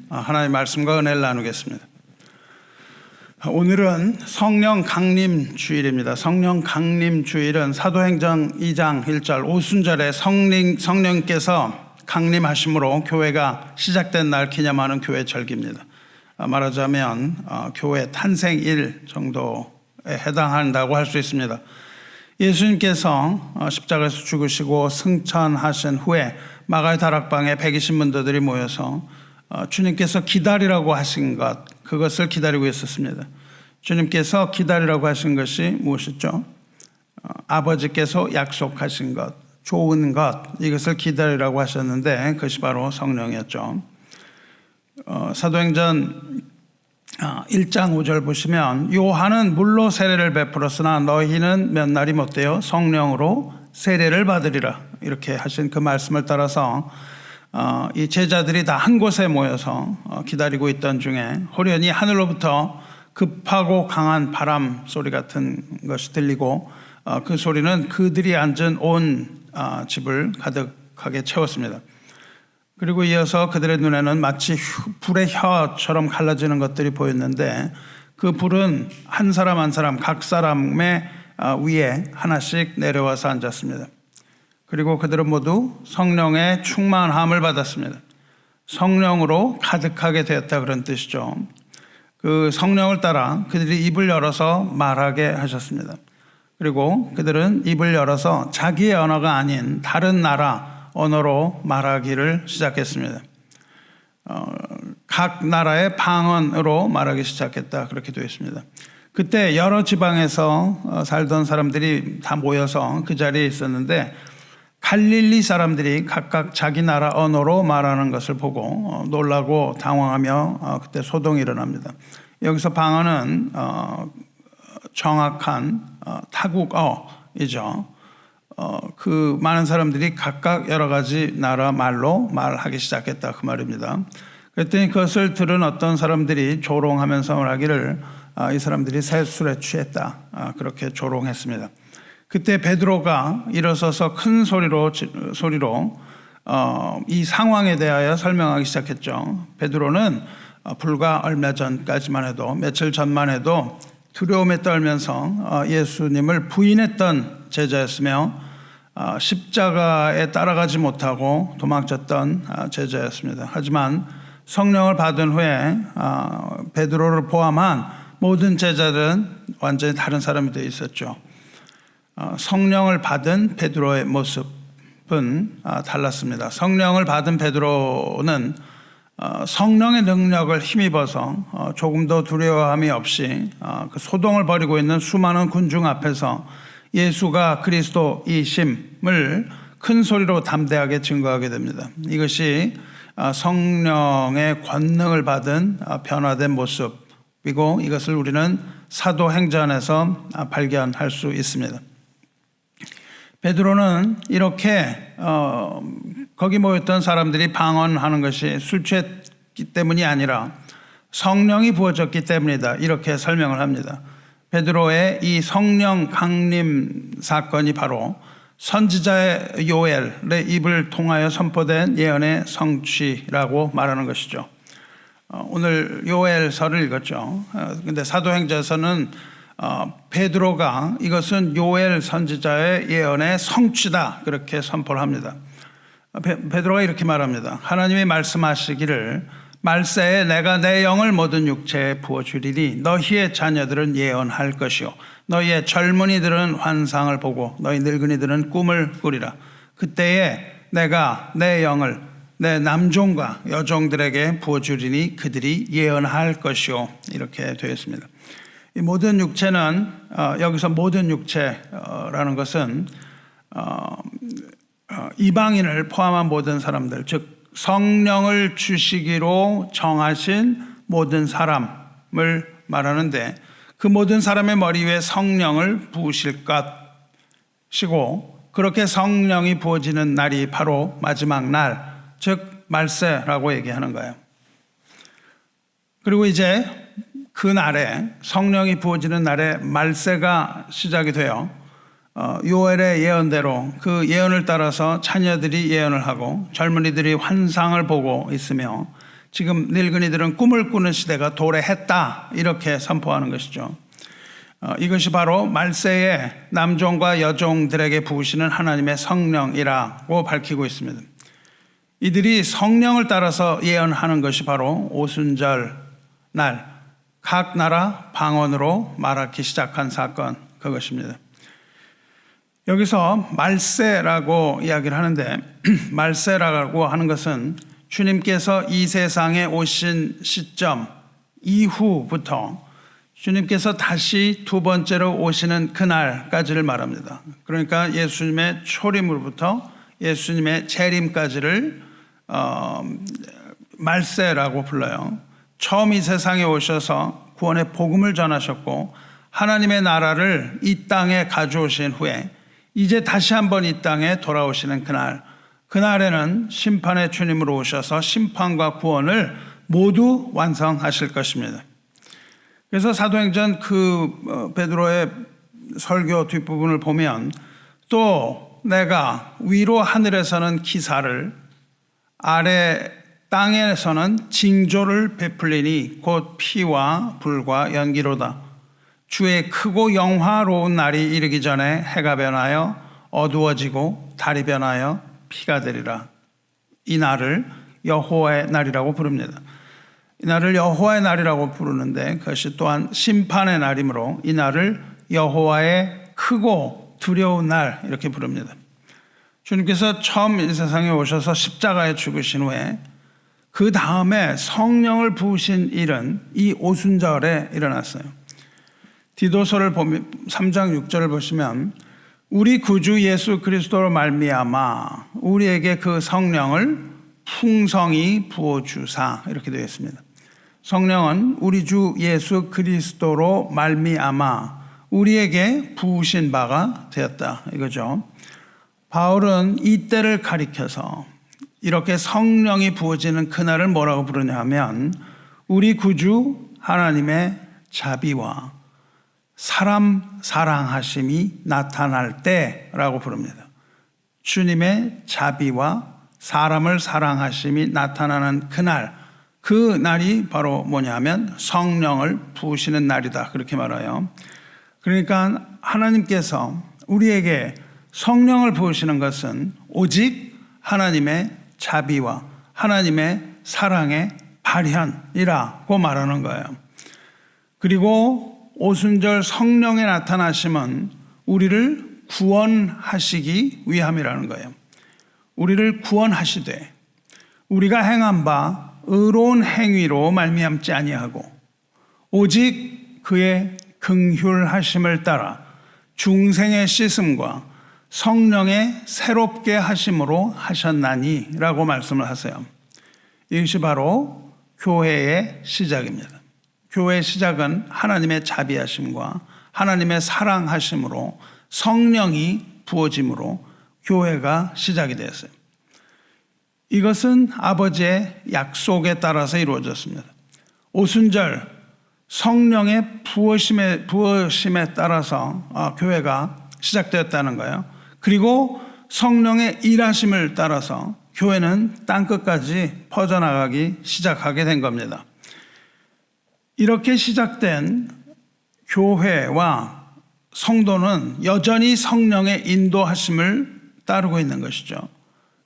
하나님의 말씀과 은혜를 나누겠습니다. 오늘은 성령 강림 주일입니다. 성령 강림 주일은 사도행전 2장 1절 오순절에 성령께서 강림하심으로 교회가 시작된 날 기념하는 교회 절기입니다. 말하자면 교회 탄생일 정도에 해당한다고 할 수 있습니다. 예수님께서 십자가에서 죽으시고 승천하신 후에 마가의 다락방에 120문도들이 모여서 주님께서 기다리라고 하신 것, 그것을 기다리고 있었습니다. 주님께서 기다리라고 하신 것이 무엇이죠? 아버지께서 약속하신 것, 좋은 것, 이것을 기다리라고 하셨는데 그것이 바로 성령이었죠. 사도행전 1장 5절 보시면 요한은 물로 세례를 베풀었으나 너희는 몇 날이 못되어 성령으로 세례를 받으리라, 이렇게 하신 그 말씀을 따라서 이 제자들이 다 한 곳에 모여서 기다리고 있던 중에 호련히 하늘로부터 급하고 강한 바람 소리 같은 것이 들리고 그 소리는 그들이 앉은 온 집을 가득하게 채웠습니다. 그리고 이어서 그들의 눈에는 마치 불의 혀처럼 갈라지는 것들이 보였는데 그 불은 한 사람 한 사람 각 사람의 위에 하나씩 내려와서 앉았습니다. 그리고 그들은 모두 성령의 충만함을 받았습니다. 성령으로 가득하게 되었다, 그런 뜻이죠. 그 성령을 따라 그들이 입을 열어서 말하게 하셨습니다. 그리고 그들은 입을 열어서 자기의 언어가 아닌 다른 나라 언어로 말하기를 시작했습니다. 각 나라의 방언으로 말하기 시작했다, 그렇게 되어 있습니다. 그때 여러 지방에서 살던 사람들이 다 모여서 그 자리에 있었는데 갈릴리 사람들이 각각 자기 나라 언어로 말하는 것을 보고 놀라고 당황하며 그때 소동이 일어납니다. 여기서 방언은 정확한 타국어이죠. 그 많은 사람들이 각각 여러 가지 나라 말로 말하기 시작했다, 그 말입니다. 그랬더니 그것을 들은 어떤 사람들이 조롱하면서 말하기를 이 사람들이 새 술에 취했다, 그렇게 조롱했습니다. 그때 베드로가 일어서서 큰 소리로 이 상황에 대하여 설명하기 시작했죠. 베드로는 불과 얼마 전까지만 해도, 며칠 전만 해도 두려움에 떨면서 예수님을 부인했던 제자였으며 십자가에 따라가지 못하고 도망쳤던 제자였습니다. 하지만 성령을 받은 후에 베드로를 포함한 모든 제자들은 완전히 다른 사람이 되어 있었죠. 성령을 받은 베드로의 모습은 달랐습니다. 성령을 받은 베드로는 성령의 능력을 힘입어서 조금도 두려움이 없이 그 소동을 벌이고 있는 수많은 군중 앞에서 예수가 그리스도이심을 큰 소리로 담대하게 증거하게 됩니다. 이것이 성령의 권능을 받은 변화된 모습이고 이것을 우리는 사도행전에서 발견할 수 있습니다. 베드로는 이렇게 거기 모였던 사람들이 방언하는 것이 술 취했기 때문이 아니라 성령이 부어졌기 때문이다, 이렇게 설명을 합니다. 베드로의 이 성령 강림 사건이 바로 선지자의 요엘의 입을 통하여 선포된 예언의 성취라고 말하는 것이죠. 오늘 요엘서를 읽었죠. 근데 사도행전에서는 베드로가 이것은 요엘 선지자의 예언의 성취다, 그렇게 선포를 합니다. 베드로가 이렇게 말합니다. 하나님이 말씀하시기를 말세에 내가 내 영을 모든 육체에 부어주리니 너희의 자녀들은 예언할 것이요 너희의 젊은이들은 환상을 보고 너희 늙은이들은 꿈을 꾸리라. 그때에 내가 내 영을 내 남종과 여종들에게 부어주리니 그들이 예언할 것이요, 이렇게 되어 있습니다. 이 모든 육체는 여기서 모든 육체라는 것은 이방인을 포함한 모든 사람들, 즉 성령을 주시기로 정하신 모든 사람을 말하는데 그 모든 사람의 머리 위에 성령을 부으실 것이고 그렇게 성령이 부어지는 날이 바로 마지막 날, 즉 말세라고 얘기하는 거예요. 그리고 이제 그 날에 성령이 부어지는 날에 말세가 시작이 돼요. 요엘의 예언대로 그 예언을 따라서 자녀들이 예언을 하고 젊은이들이 환상을 보고 있으며 지금 늙은이들은 꿈을 꾸는 시대가 도래했다 이렇게 선포하는 것이죠. 이것이 바로 말세에 남종과 여종들에게 부으시는 하나님의 성령이라고 밝히고 있습니다. 이들이 성령을 따라서 예언하는 것이 바로 오순절 날 각 나라 방언으로 말하기 시작한 사건, 그것입니다. 여기서 말세라고 이야기를 하는데, 말세라고 하는 것은 주님께서 이 세상에 오신 시점 이후부터 주님께서 다시 두 번째로 오시는 그날까지를 말합니다. 그러니까 예수님의 초림으로부터 예수님의 재림까지를 말세라고 불러요. 처음 이 세상에 오셔서 구원의 복음을 전하셨고 하나님의 나라를 이 땅에 가져오신 후에 이제 다시 한번 이 땅에 돌아오시는 그날, 그날에는 심판의 주님으로 오셔서 심판과 구원을 모두 완성하실 것입니다. 그래서 사도행전 베드로의 설교 뒷부분을 보면 또 내가 위로 하늘에서는 기사를 아래 땅에서는 징조를 베풀리니 곧 피와 불과 연기로다. 주의 크고 영화로운 날이 이르기 전에 해가 변하여 어두워지고 달이 변하여 피가 되리라. 이 날을 여호와의 날이라고 부릅니다. 이 날을 여호와의 날이라고 부르는데 그것이 또한 심판의 날이므로 이 날을 여호와의 크고 두려운 날 이렇게 부릅니다. 주님께서 처음 이 세상에 오셔서 십자가에 죽으신 후에 그 다음에 성령을 부으신 일은 이 오순절에 일어났어요. 디도서를 보면 3장 6절을 보시면 우리 구주 예수 그리스도로 말미암아 우리에게 그 성령을 풍성히 부어주사 이렇게 되어 있습니다. 성령은 우리 주 예수 그리스도로 말미암아 우리에게 부으신 바가 되었다 이거죠. 바울은 이 때를 가리켜서 이렇게 성령이 부어지는 그날을 뭐라고 부르냐 하면 우리 구주 하나님의 자비와 사람 사랑하심이 나타날 때라고 부릅니다. 주님의 자비와 사람을 사랑하심이 나타나는 그날, 그 날이 바로 뭐냐 하면 성령을 부으시는 날이다 그렇게 말해요. 그러니까 하나님께서 우리에게 성령을 부으시는 것은 오직 하나님의 자비와 하나님의 사랑의 발현이라고 말하는 거예요. 그리고 오순절 성령의 나타나심은 우리를 구원하시기 위함이라는 거예요. 우리를 구원하시되 우리가 행한 바 의로운 행위로 말미암지 아니하고 오직 그의 긍휼하심을 따라 중생의 씻음과 성령의 새롭게 하심으로 하셨나니 라고 말씀을 하세요. 이것이 바로 교회의 시작입니다. 교회의 시작은 하나님의 자비하심과 하나님의 사랑하심으로 성령이 부어짐으로 교회가 시작이 되었어요. 이것은 아버지의 약속에 따라서 이루어졌습니다. 오순절 성령의 부어심에 따라서 교회가 시작되었다는 거예요. 그리고 성령의 일하심을 따라서 교회는 땅끝까지 퍼져나가기 시작하게 된 겁니다. 이렇게 시작된 교회와 성도는 여전히 성령의 인도하심을 따르고 있는 것이죠.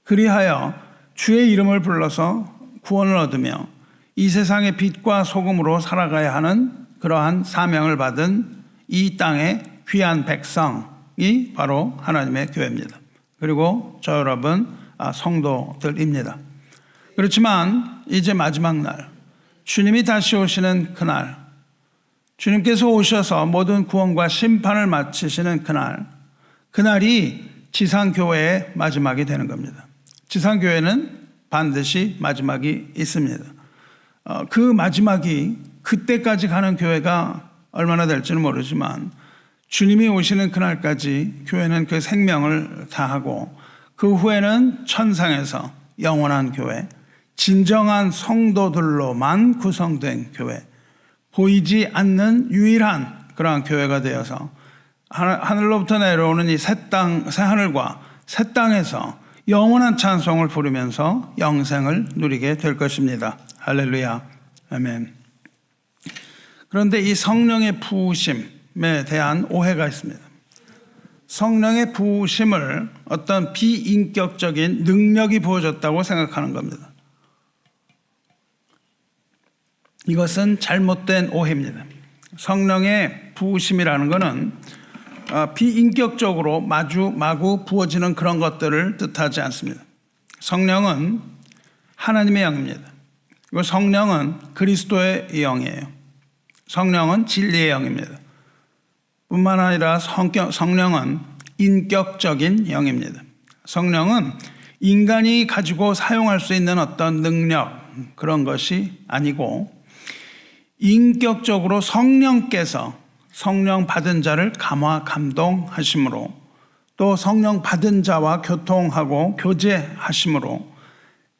그리하여 주의 이름을 불러서 구원을 얻으며 이 세상의 빛과 소금으로 살아가야 하는 그러한 사명을 받은 이 땅의 귀한 백성이 바로 하나님의 교회입니다. 그리고 저 여러분 성도들입니다. 그렇지만 이제 마지막 날 주님이 다시 오시는 그날, 주님께서 오셔서 모든 구원과 심판을 마치시는 그날이 지상교회의 마지막이 되는 겁니다. 지상교회는 반드시 마지막이 있습니다. 그 마지막이 그때까지 가는 교회가 얼마나 될지는 모르지만 주님이 오시는 그날까지 교회는 그 생명을 다하고 그 후에는 천상에서 영원한 교회, 진정한 성도들로만 구성된 교회, 보이지 않는 유일한 그러한 교회가 되어서 하늘로부터 내려오는 이 새 하늘과 새 땅에서 영원한 찬송을 부르면서 영생을 누리게 될 것입니다. 할렐루야. 아멘. 그런데 이 성령의 부으심에 대한 오해가 있습니다. 성령의 부으심을 어떤 비인격적인 능력이 부어졌다고 생각하는 겁니다. 이것은 잘못된 오해입니다. 성령의 부으심이라는 것은 비인격적으로 마구 부어지는 그런 것들을 뜻하지 않습니다. 성령은 하나님의 영입니다. 그리고 성령은 그리스도의 영이에요. 성령은 진리의 영입니다. 뿐만 아니라 성령은 인격적인 영입니다. 성령은 인간이 가지고 사용할 수 있는 어떤 능력, 그런 것이 아니고 인격적으로 성령께서 성령 받은 자를 감화 감동하심으로 또 성령 받은 자와 교통하고 교제하심으로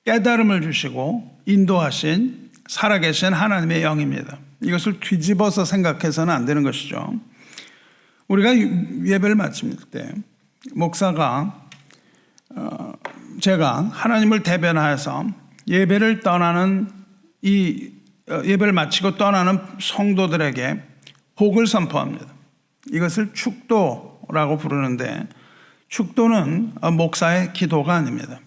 깨달음을 주시고 인도하신 살아계신 하나님의 영입니다. 이것을 뒤집어서 생각해서는 안 되는 것이죠. 우리가 예배를 마칠 때 목사가 제가 하나님을 대변하여서 예배를 마치고 떠나는 성도들에게 복을 선포합니다. 이것을 축도라고 부르는데 축도는 목사의 기도가 아닙니다.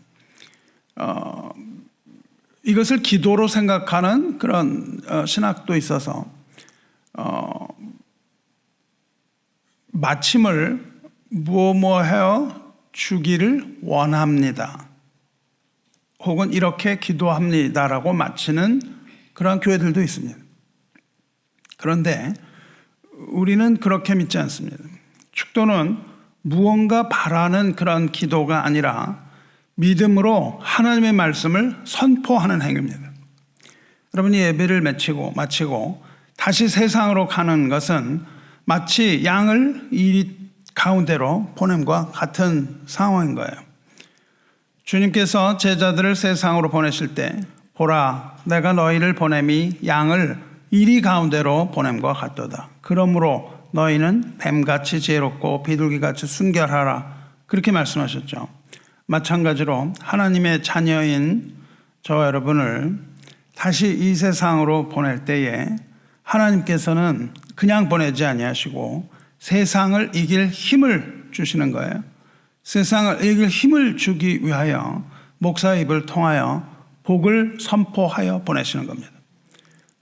이것을 기도로 생각하는 그런 신학도 있어서 마침을 무엇무엇하여 주기를 원합니다. 혹은 이렇게 기도합니다라고 마치는 그런 교회들도 있습니다. 그런데 우리는 그렇게 믿지 않습니다. 축도는 무언가 바라는 그런 기도가 아니라 믿음으로 하나님의 말씀을 선포하는 행위입니다. 여러분이 예배를 마치고 다시 세상으로 가는 것은 마치 양을 이 가운데로 보냄과 같은 상황인 거예요. 주님께서 제자들을 세상으로 보내실 때 보라 내가 너희를 보냄이 양을 이리 가운데로 보냄과 같도다. 그러므로 너희는 뱀같이 지혜롭고 비둘기같이 순결하라. 그렇게 말씀하셨죠. 마찬가지로 하나님의 자녀인 저와 여러분을 다시 이 세상으로 보낼 때에 하나님께서는 그냥 보내지 아니하시고 세상을 이길 힘을 주시는 거예요. 세상을 이길 힘을 주기 위하여 목사의 입을 통하여 복을 선포하여 보내시는 겁니다.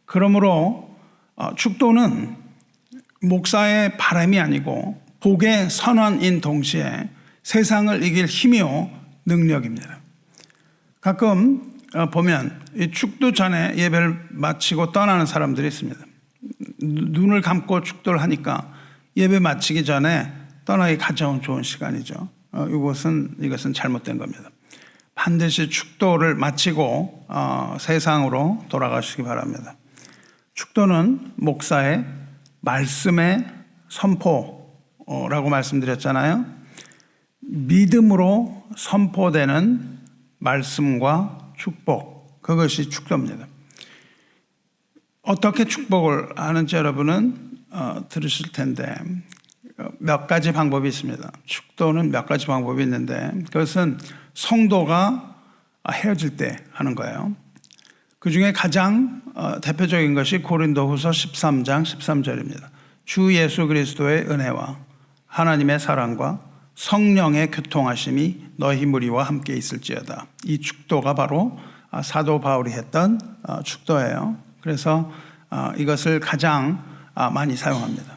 그러므로 축도는 목사의 바람이 아니고 복의 선언인 동시에 세상을 이길 힘이요 능력입니다. 가끔 보면 이 축도 전에 예배를 마치고 떠나는 사람들이 있습니다. 눈을 감고 축도를 하니까 예배 마치기 전에 떠나기 가장 좋은 시간이죠. 이것은 잘못된 겁니다. 반드시 축도를 마치고 세상으로 돌아가시기 바랍니다. 축도는 목사의 말씀의 선포라고 말씀드렸잖아요. 믿음으로 선포되는 말씀과 축복, 그것이 축도입니다. 어떻게 축복을 하는지 여러분은 들으실 텐데 몇 가지 방법이 있습니다. 축도는 몇 가지 방법이 있는데 그것은 성도가 헤어질 때 하는 거예요. 그 중에 가장 대표적인 것이 고린도후서 13장 13절입니다. 주 예수 그리스도의 은혜와 하나님의 사랑과 성령의 교통하심이 너희 무리와 함께 있을지어다. 이 축도가 바로 사도 바울이 했던 축도예요. 그래서 이것을 가장 많이 사용합니다.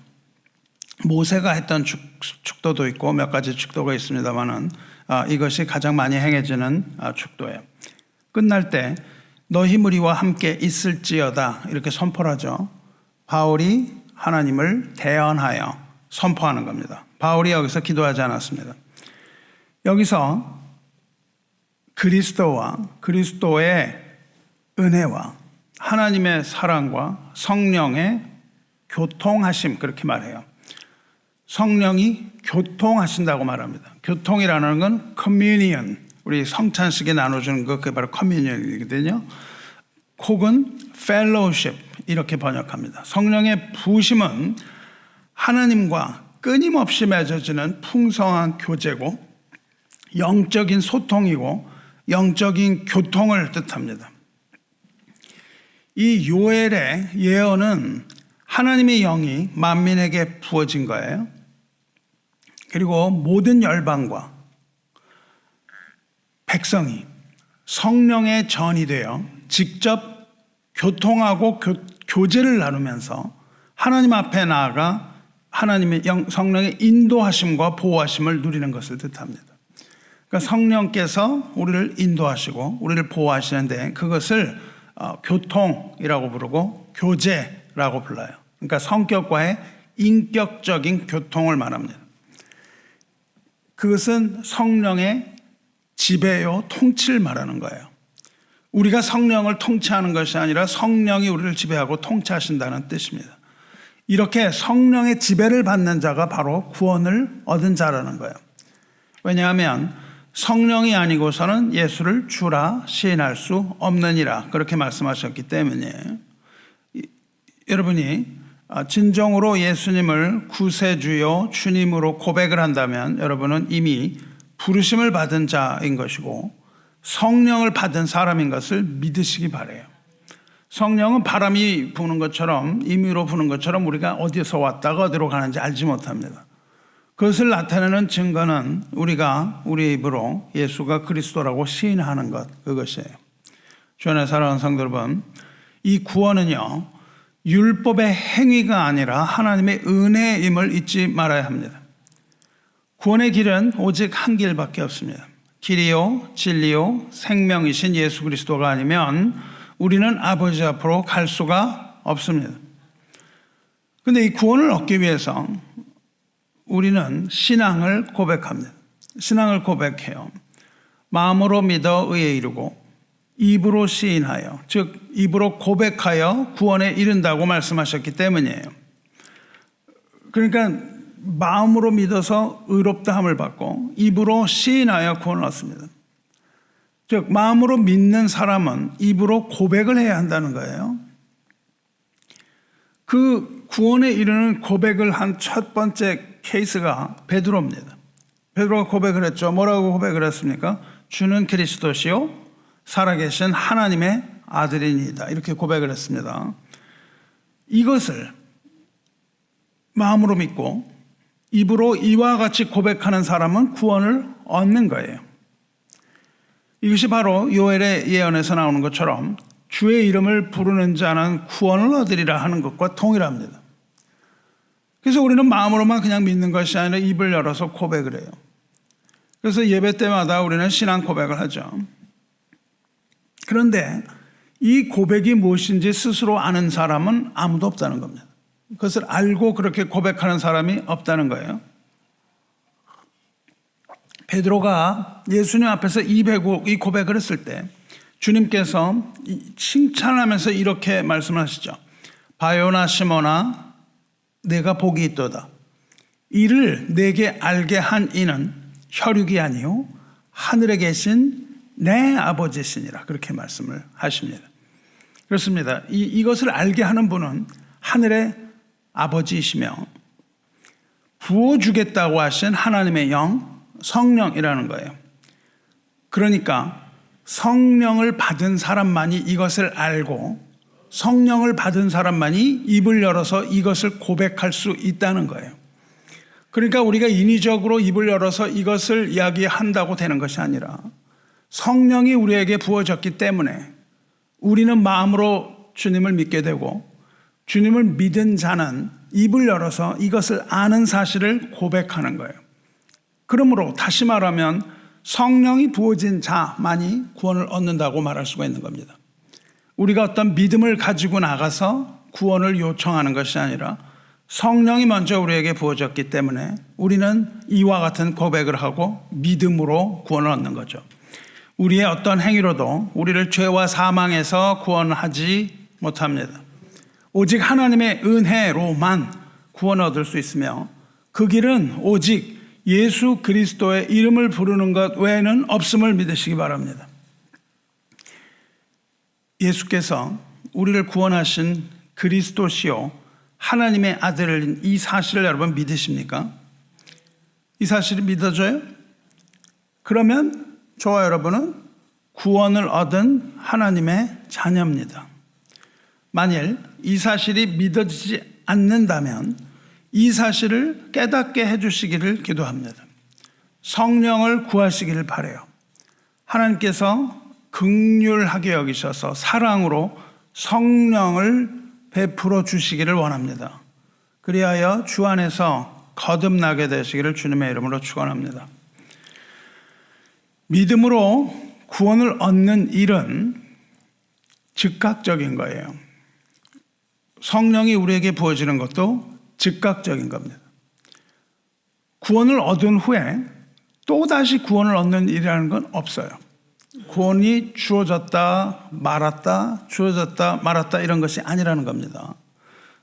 모세가 했던 축도도 있고 몇 가지 축도가 있습니다만은 이것이 가장 많이 행해지는 축도예요. 끝날 때 너희 무리와 함께 있을지어다 이렇게 선포를 하죠. 바울이 하나님을 대언하여 선포하는 겁니다. 바울이 여기서 기도하지 않았습니다. 여기서 그리스도와 그리스도의 은혜와 하나님의 사랑과 성령의 교통하심 그렇게 말해요. 성령이 교통하신다고 말합니다. 교통이라는 건 커뮤니언, 우리 성찬식에 나눠주는 그게 바로 커뮤니언이거든요. 혹은 펠로우십 이렇게 번역합니다. 성령의 부으심은 하나님과 끊임없이 맺어지는 풍성한 교제고 영적인 소통이고 영적인 교통을 뜻합니다. 이 요엘의 예언은 하나님의 영이 만민에게 부어진 거예요. 그리고 모든 열방과 백성이 성령의 전이 되어 직접 교통하고 교제를 나누면서 하나님 앞에 나아가 하나님의 성령의 인도하심과 보호하심을 누리는 것을 뜻합니다. 그러니까 성령께서 우리를 인도하시고 우리를 보호하시는데 그것을 교통이라고 부르고 교제라고 불러요. 그러니까 성격과의 인격적인 교통을 말합니다. 그것은 성령의 지배요 통치를 말하는 거예요. 우리가 성령을 통치하는 것이 아니라 성령이 우리를 지배하고 통치하신다는 뜻입니다. 이렇게 성령의 지배를 받는 자가 바로 구원을 얻은 자라는 거예요. 왜냐하면 성령이 아니고서는 예수를 주라 시인할 수 없느니라 그렇게 말씀하셨기 때문이에요. 여러분이 진정으로 예수님을 구세주요 주님으로 고백을 한다면 여러분은 이미 부르심을 받은 자인 것이고 성령을 받은 사람인 것을 믿으시기 바라요. 성령은 바람이 부는 것처럼 임의로 부는 것처럼 우리가 어디서 왔다가 어디로 가는지 알지 못합니다. 그것을 나타내는 증거는 우리가 우리 입으로 예수가 그리스도라고 시인하는 것, 그것이에요. 주 안에 사랑하는 성도 여러분, 이 구원은요 율법의 행위가 아니라 하나님의 은혜임을 잊지 말아야 합니다. 구원의 길은 오직 한 길밖에 없습니다. 길이요 진리요 생명이신 예수 그리스도가 아니면 우리는 아버지 앞으로 갈 수가 없습니다. 그런데 이 구원을 얻기 위해서 우리는 신앙을 고백합니다. 신앙을 고백해요. 마음으로 믿어 의에 이르고 입으로 시인하여, 즉 입으로 고백하여 구원에 이른다고 말씀하셨기 때문이에요. 그러니까 마음으로 믿어서 의롭다함을 받고 입으로 시인하여 구원을 얻습니다. 즉 마음으로 믿는 사람은 입으로 고백을 해야 한다는 거예요. 그 구원에 이르는 고백을 한 첫 번째 케이스가 베드로입니다. 베드로가 고백을 했죠. 뭐라고 고백을 했습니까? 주는 그리스도시요 살아계신 하나님의 아들이니이다. 이렇게 고백을 했습니다. 이것을 마음으로 믿고 입으로 이와 같이 고백하는 사람은 구원을 얻는 거예요. 이것이 바로 요엘의 예언에서 나오는 것처럼 주의 이름을 부르는 자는 구원을 얻으리라 하는 것과 동일합니다. 그래서 우리는 마음으로만 그냥 믿는 것이 아니라 입을 열어서 고백을 해요. 그래서 예배 때마다 우리는 신앙 고백을 하죠. 그런데 이 고백이 무엇인지 스스로 아는 사람은 아무도 없다는 겁니다. 그것을 알고 그렇게 고백하는 사람이 없다는 거예요. 베드로가 예수님 앞에서 이 고백을 했을 때 주님께서 칭찬하면서 이렇게 말씀하시죠. 바요나 시몬아 내가 복이 있도다. 이를 내게 알게 한 이는 혈육이 아니요 하늘에 계신 내 아버지시니라 그렇게 말씀을 하십니다. 그렇습니다. 이것을 알게 하는 분은 하늘의 아버지이시며 부어주겠다고 하신 하나님의 영 성령이라는 거예요. 그러니까 성령을 받은 사람만이 이것을 알고 성령을 받은 사람만이 입을 열어서 이것을 고백할 수 있다는 거예요. 그러니까 우리가 인위적으로 입을 열어서 이것을 이야기한다고 되는 것이 아니라 성령이 우리에게 부어졌기 때문에 우리는 마음으로 주님을 믿게 되고 주님을 믿은 자는 입을 열어서 이것을 아는 사실을 고백하는 거예요. 그러므로 다시 말하면 성령이 부어진 자만이 구원을 얻는다고 말할 수가 있는 겁니다. 우리가 어떤 믿음을 가지고 나가서 구원을 요청하는 것이 아니라 성령이 먼저 우리에게 부어졌기 때문에 우리는 이와 같은 고백을 하고 믿음으로 구원을 얻는 거죠. 우리의 어떤 행위로도 우리를 죄와 사망에서 구원하지 못합니다. 오직 하나님의 은혜로만 구원을 얻을 수 있으며 그 길은 오직 예수 그리스도의 이름을 부르는 것 외에는 없음을 믿으시기 바랍니다. 예수께서 우리를 구원하신 그리스도시요 하나님의 아들인 이 사실을 여러분 믿으십니까? 이 사실이 믿어져요? 그러면 저와 여러분은 구원을 얻은 하나님의 자녀입니다. 만일 이 사실이 믿어지지 않는다면 이 사실을 깨닫게 해주시기를 기도합니다. 성령을 구하시기를 바라요. 하나님께서 긍휼하게 여기셔서 사랑으로 성령을 베풀어 주시기를 원합니다. 그리하여 주 안에서 거듭나게 되시기를 주님의 이름으로 축원합니다. 믿음으로 구원을 얻는 일은 즉각적인 거예요. 성령이 우리에게 부어지는 것도 즉각적인 겁니다. 구원을 얻은 후에 또다시 구원을 얻는 일이라는 건 없어요. 구원이 주어졌다 말았다 주어졌다 말았다 이런 것이 아니라는 겁니다.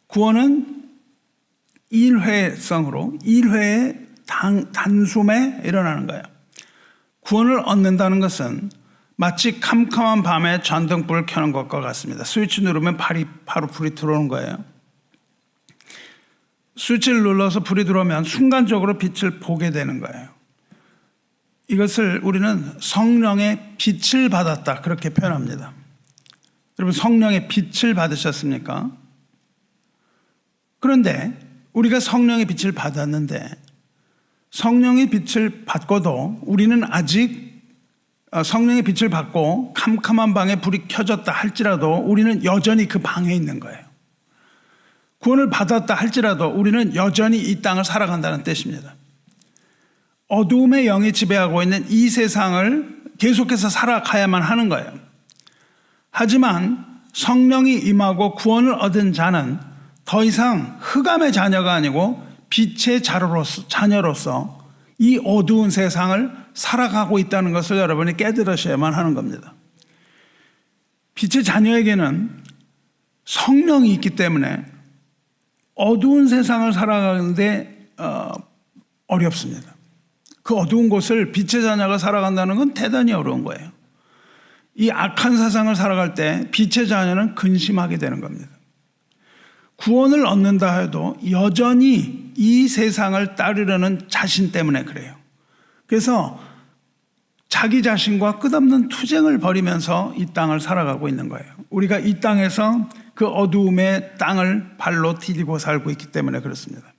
구원은 일회성으로 일회의 단숨에 일어나는 거예요. 구원을 얻는다는 것은 마치 캄캄한 밤에 전등불을 켜는 것과 같습니다. 스위치 누르면 바로 불이 들어오는 거예요. 스위치를 눌러서 불이 들어오면 순간적으로 빛을 보게 되는 거예요. 이것을 우리는 성령의 빛을 받았다 그렇게 표현합니다. 여러분 성령의 빛을 받으셨습니까? 그런데 우리가 성령의 빛을 받았는데 성령의 빛을 받고도 우리는 아직 성령의 빛을 받고 캄캄한 방에 불이 켜졌다 할지라도 우리는 여전히 그 방에 있는 거예요. 구원을 받았다 할지라도 우리는 여전히 이 땅을 살아간다는 뜻입니다. 어두움의 영이 지배하고 있는 이 세상을 계속해서 살아가야만 하는 거예요. 하지만 성령이 임하고 구원을 얻은 자는 더 이상 흑암의 자녀가 아니고 빛의 자녀로서 이 어두운 세상을 살아가고 있다는 것을 여러분이 깨달으셔야만 하는 겁니다. 빛의 자녀에게는 성령이 있기 때문에 어두운 세상을 살아가는데 어렵습니다. 그 어두운 곳을 빛의 자녀가 살아간다는 건 대단히 어려운 거예요. 이 악한 세상을 살아갈 때 빛의 자녀는 근심하게 되는 겁니다. 구원을 얻는다 해도 여전히 이 세상을 따르려는 자신 때문에 그래요. 그래서 자기 자신과 끝없는 투쟁을 벌이면서 이 땅을 살아가고 있는 거예요. 우리가 이 땅에서 그 어두움의 땅을 발로 디디고 살고 있기 때문에 그렇습니다.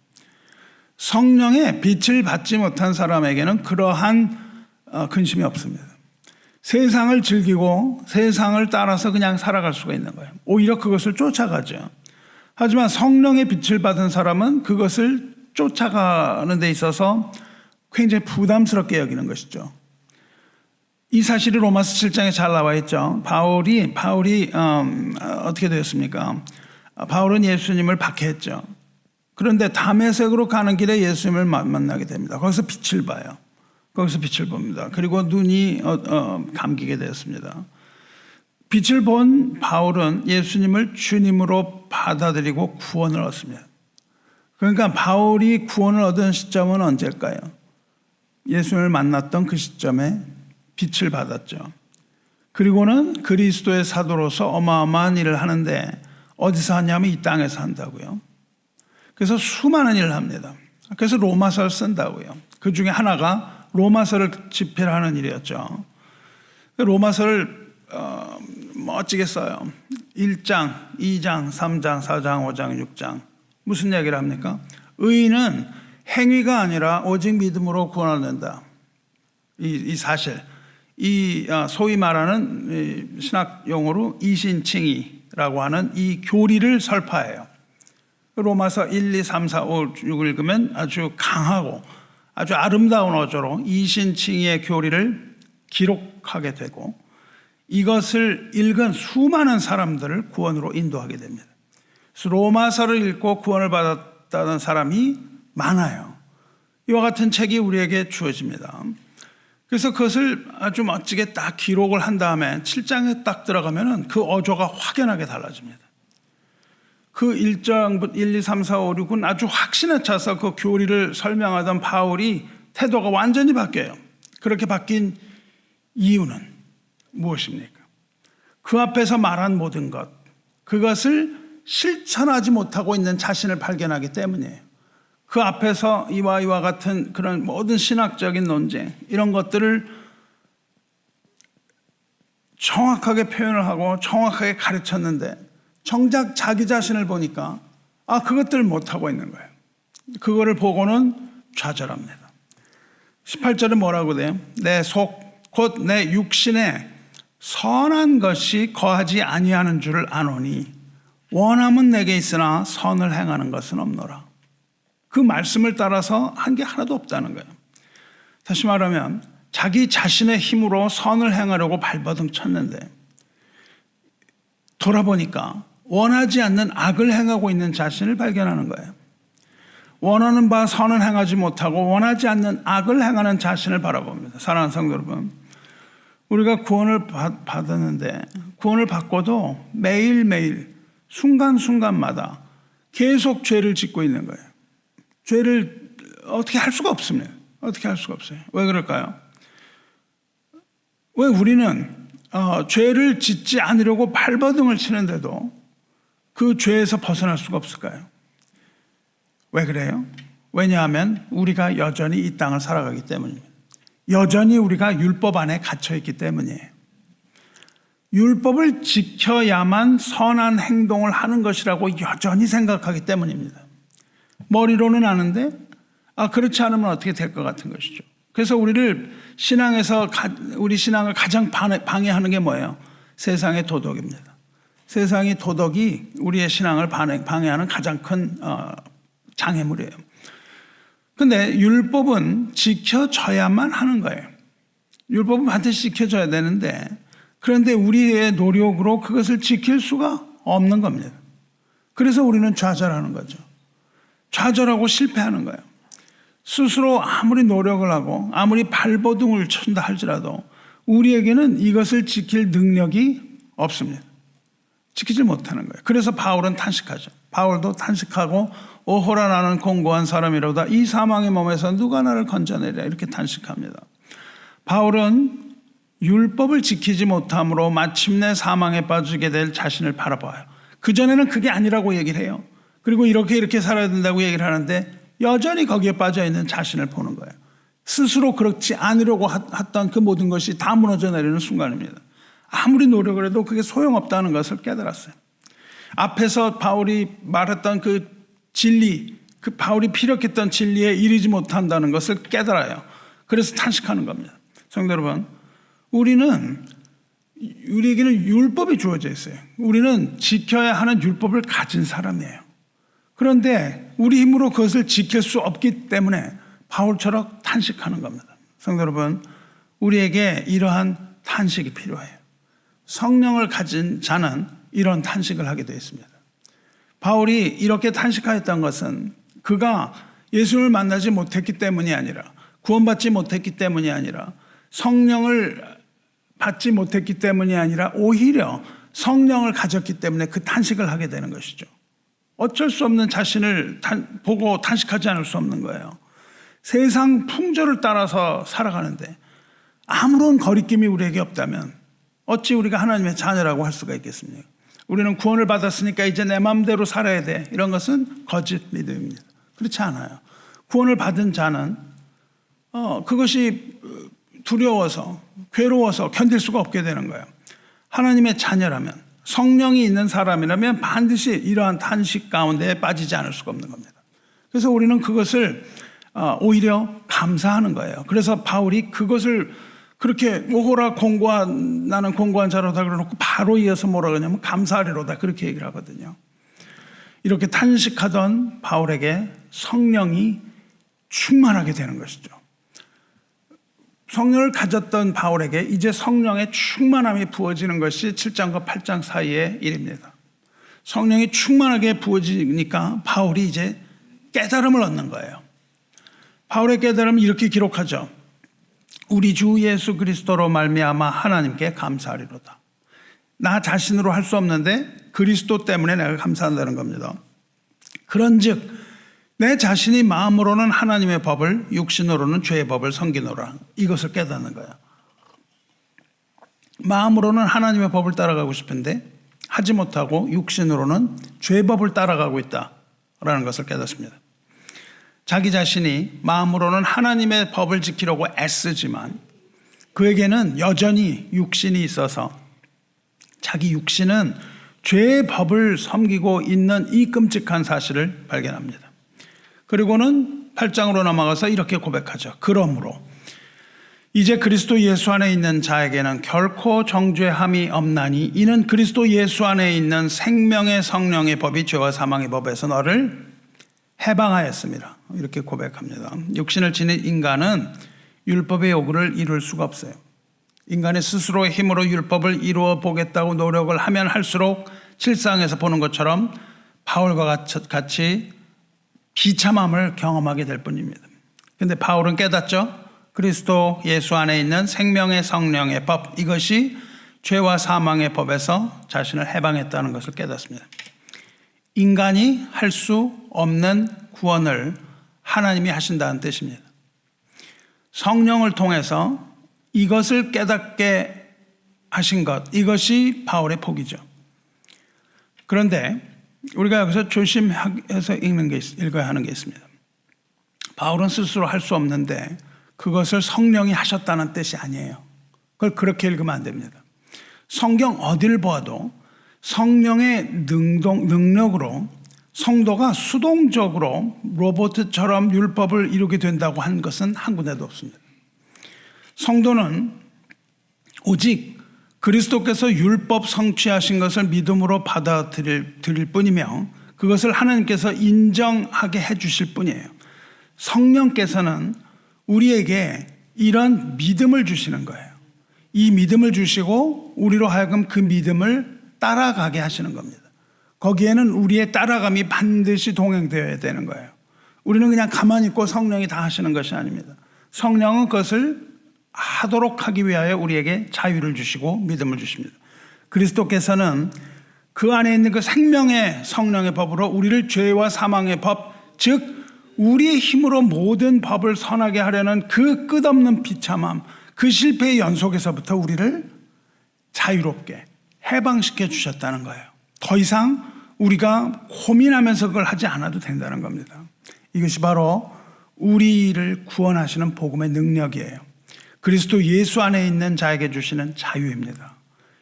성령의 빛을 받지 못한 사람에게는 그러한 근심이 없습니다. 세상을 즐기고 세상을 따라서 그냥 살아갈 수가 있는 거예요. 오히려 그것을 쫓아가죠. 하지만 성령의 빛을 받은 사람은 그것을 쫓아가는 데 있어서 굉장히 부담스럽게 여기는 것이죠. 이 사실이 로마서 7장에 잘 나와 있죠. 바울이 어떻게 되었습니까? 바울은 예수님을 박해했죠. 그런데 다메섹으로 가는 길에 예수님을 만나게 됩니다. 거기서 빛을 봐요. 거기서 빛을 봅니다. 그리고 눈이 감기게 되었습니다. 빛을 본 바울은 예수님을 주님으로 받아들이고 구원을 얻습니다. 그러니까 바울이 구원을 얻은 시점은 언제일까요? 예수님을 만났던 그 시점에 빛을 받았죠. 그리고는 그리스도의 사도로서 어마어마한 일을 하는데 어디서 하냐면 이 땅에서 한다고요. 그래서 수많은 일을 합니다. 그래서 로마서를 쓴다고요. 그 중에 하나가 로마서를 집필하는 일이었죠. 로마서를 멋지게 써요. 1장, 2장, 3장, 4장, 5장, 6장. 무슨 얘기를 합니까? 의인은 행위가 아니라 오직 믿음으로 구원을 얻는다. 이 사실. 이 소위 말하는 신학 용어로 이신칭의라고 하는 이 교리를 설파해요. 로마서 1, 2, 3, 4, 5, 6을 읽으면 아주 강하고 아주 아름다운 어조로 이신칭의의 교리를 기록하게 되고 이것을 읽은 수많은 사람들을 구원으로 인도하게 됩니다. 그래서 로마서를 읽고 구원을 받았다는 사람이 많아요. 이와 같은 책이 우리에게 주어집니다. 그래서 그것을 아주 멋지게 딱 기록을 한 다음에 7장에 딱 들어가면 그 어조가 확연하게 달라집니다. 그 1장, 1, 2, 3, 4, 5, 6은 아주 확신에 차서 그 교리를 설명하던 바울이 태도가 완전히 바뀌어요. 그렇게 바뀐 이유는 무엇입니까? 그 앞에서 말한 모든 것, 그것을 실천하지 못하고 있는 자신을 발견하기 때문이에요. 그 앞에서 이와 같은 그런 모든 신학적인 논쟁, 이런 것들을 정확하게 표현을 하고 정확하게 가르쳤는데 정작 자기 자신을 보니까 그것들 못하고 있는 거예요. 그거를 보고는 좌절합니다. 18절에 뭐라고 돼요? 내 속 곧 내 육신에 선한 것이 거하지 아니하는 줄을 아노니 원함은 내게 있으나 선을 행하는 것은 없노라. 그 말씀을 따라서 한 게 하나도 없다는 거예요. 다시 말하면 자기 자신의 힘으로 선을 행하려고 발버둥 쳤는데 돌아보니까 원하지 않는 악을 행하고 있는 자신을 발견하는 거예요. 원하는 바 선을 행하지 못하고 원하지 않는 악을 행하는 자신을 바라봅니다. 사랑하는 성도 여러분, 우리가 구원을 받았는데 구원을 받고도 매일매일 순간순간마다 계속 죄를 짓고 있는 거예요. 죄를 어떻게 할 수가 없습니다. 어떻게 할 수가 없어요. 왜 그럴까요? 왜 우리는 죄를 짓지 않으려고 발버둥을 치는데도 그 죄에서 벗어날 수가 없을까요? 왜 그래요? 왜냐하면 우리가 여전히 이 땅을 살아가기 때문입니다. 여전히 우리가 율법 안에 갇혀있기 때문이에요. 율법을 지켜야만 선한 행동을 하는 것이라고 여전히 생각하기 때문입니다. 머리로는 아는데 그렇지 않으면 어떻게 될 것 같은 것이죠. 그래서 우리를 우리 신앙을 가장 방해하는 게 뭐예요? 세상의 도덕입니다. 세상의 도덕이 우리의 신앙을 방해하는 가장 큰 장애물이에요. 근데 율법은 지켜져야만 하는 거예요. 율법은 반드시 지켜져야 되는데 그런데 우리의 노력으로 그것을 지킬 수가 없는 겁니다. 그래서 우리는 좌절하는 거죠. 좌절하고 실패하는 거예요. 스스로 아무리 노력을 하고 아무리 발버둥을 친다 할지라도 우리에게는 이것을 지킬 능력이 없습니다. 지키지 못하는 거예요. 그래서 바울은 탄식하죠. 바울도 탄식하고 오호라 나는 공고한 사람이로다. 이 사망의 몸에서 누가 나를 건져내랴. 이렇게 탄식합니다. 바울은 율법을 지키지 못함으로 마침내 사망에 빠지게 될 자신을 바라봐요. 그전에는 그게 아니라고 얘기를 해요. 그리고 이렇게 살아야 된다고 얘기를 하는데 여전히 거기에 빠져있는 자신을 보는 거예요. 스스로 그렇지 않으려고 했던 그 모든 것이 다 무너져 내리는 순간입니다. 아무리 노력을 해도 그게 소용없다는 것을 깨달았어요. 앞에서 바울이 말했던 그 진리, 그 바울이 피력했던 진리에 이르지 못한다는 것을 깨달아요. 그래서 탄식하는 겁니다. 성도 여러분, 우리에게는 율법이 주어져 있어요. 우리는 지켜야 하는 율법을 가진 사람이에요. 그런데 우리 힘으로 그것을 지킬 수 없기 때문에 바울처럼 탄식하는 겁니다. 성도 여러분, 우리에게 이러한 탄식이 필요해요. 성령을 가진 자는 이런 탄식을 하게 되어 있습니다. 바울이 이렇게 탄식하였던 것은 그가 예수를 만나지 못했기 때문이 아니라 구원받지 못했기 때문이 아니라 성령을 받지 못했기 때문이 아니라 오히려 성령을 가졌기 때문에 그 탄식을 하게 되는 것이죠. 어쩔 수 없는 자신을 보고 탄식하지 않을 수 없는 거예요. 세상 풍조를 따라서 살아가는데 아무런 거리낌이 우리에게 없다면 어찌 우리가 하나님의 자녀라고 할 수가 있겠습니까? 우리는 구원을 받았으니까 이제 내 마음대로 살아야 돼. 이런 것은 거짓 믿음입니다. 그렇지 않아요. 구원을 받은 자는 그것이 두려워서 괴로워서 견딜 수가 없게 되는 거예요. 하나님의 자녀라면 성령이 있는 사람이라면 반드시 이러한 탄식 가운데 빠지지 않을 수가 없는 겁니다. 그래서 우리는 그것을 오히려 감사하는 거예요. 그래서 바울이 그것을 그렇게 오호라 나는 공고한 자로다 그러놓고 바로 이어서 뭐라 그러냐면 감사하리로다 그렇게 얘기를 하거든요. 이렇게 탄식하던 바울에게 성령이 충만하게 되는 것이죠. 성령을 가졌던 바울에게 이제 성령의 충만함이 부어지는 것이 7장과 8장 사이의 일입니다. 성령이 충만하게 부어지니까 바울이 이제 깨달음을 얻는 거예요. 바울의 깨달음은 이렇게 기록하죠. 우리 주 예수 그리스도로 말미암아 하나님께 감사하리로다. 나 자신으로 할 수 없는데 그리스도 때문에 내가 감사한다는 겁니다. 그런즉 내 자신이 마음으로는 하나님의 법을 육신으로는 죄의 법을 섬기노라. 이것을 깨닫는 거야. 마음으로는 하나님의 법을 따라가고 싶은데 하지 못하고 육신으로는 죄의 법을 따라가고 있다라는 것을 깨닫습니다. 자기 자신이 마음으로는 하나님의 법을 지키려고 애쓰지만 그에게는 여전히 육신이 있어서 자기 육신은 죄의 법을 섬기고 있는 이 끔찍한 사실을 발견합니다. 그리고는 8장으로 넘어가서 이렇게 고백하죠. 그러므로 이제 그리스도 예수 안에 있는 자에게는 결코 정죄함이 없나니 이는 그리스도 예수 안에 있는 생명의 성령의 법이 죄와 사망의 법에서 너를 해방하였습니다. 이렇게 고백합니다. 육신을 지닌 인간은 율법의 요구를 이룰 수가 없어요. 인간의 스스로의 힘으로 율법을 이루어 보겠다고 노력을 하면 할수록 실상에서 보는 것처럼 바울과 같이 비참함을 경험하게 될 뿐입니다. 그런데 바울은 깨닫죠. 그리스도 예수 안에 있는 생명의 성령의 법, 이것이 죄와 사망의 법에서 자신을 해방했다는 것을 깨닫습니다. 인간이 할 수 없는 구원을 하나님이 하신다는 뜻입니다. 성령을 통해서 이것을 깨닫게 하신 것, 이것이 바울의 복이죠. 그런데 우리가 여기서 조심해서 읽어야 하는 게 있습니다. 바울은 스스로 할 수 없는데 그것을 성령이 하셨다는 뜻이 아니에요. 그걸 그렇게 읽으면 안 됩니다. 성경 어딜 봐도 성령의 능력으로 성도가 수동적으로 로봇처럼 율법을 이루게 된다고 한 것은 한 군데도 없습니다. 성도는 오직 그리스도께서 율법 성취하신 것을 믿음으로 받아들일 뿐이며 그것을 하나님께서 인정하게 해주실 뿐이에요. 성령께서는 우리에게 이런 믿음을 주시는 거예요. 이 믿음을 주시고 우리로 하여금 그 믿음을 따라가게 하시는 겁니다. 거기에는 우리의 따라감이 반드시 동행되어야 되는 거예요. 우리는 그냥 가만히 있고 성령이 다 하시는 것이 아닙니다. 성령은 그것을 하도록 하기 위하여 우리에게 자유를 주시고 믿음을 주십니다. 그리스도께서는 그 안에 있는 그 생명의 성령의 법으로 우리를 죄와 사망의 법, 즉 우리의 힘으로 모든 법을 선하게 하려는 그 끝없는 비참함, 그 실패의 연속에서부터 우리를 자유롭게 해방시켜 주셨다는 거예요. 더 이상 우리가 고민하면서 그걸 하지 않아도 된다는 겁니다. 이것이 바로 우리를 구원하시는 복음의 능력이에요. 그리스도 예수 안에 있는 자에게 주시는 자유입니다.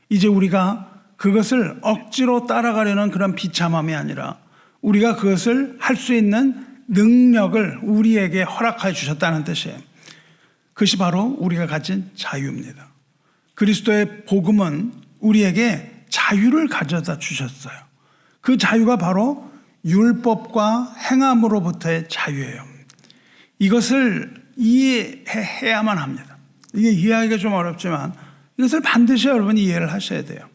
이제 우리가 그것을 억지로 따라가려는 그런 비참함이 아니라 우리가 그것을 할 수 있는 능력을 우리에게 허락해 주셨다는 뜻이에요. 그것이 바로 우리가 가진 자유입니다. 그리스도의 복음은 우리에게 자유를 가져다 주셨어요. 그 자유가 바로 율법과 행함으로부터의 자유예요. 이것을 이해해야만 합니다. 이게 이해하기가 좀 어렵지만 이것을 반드시 여러분이 이해를 하셔야 돼요.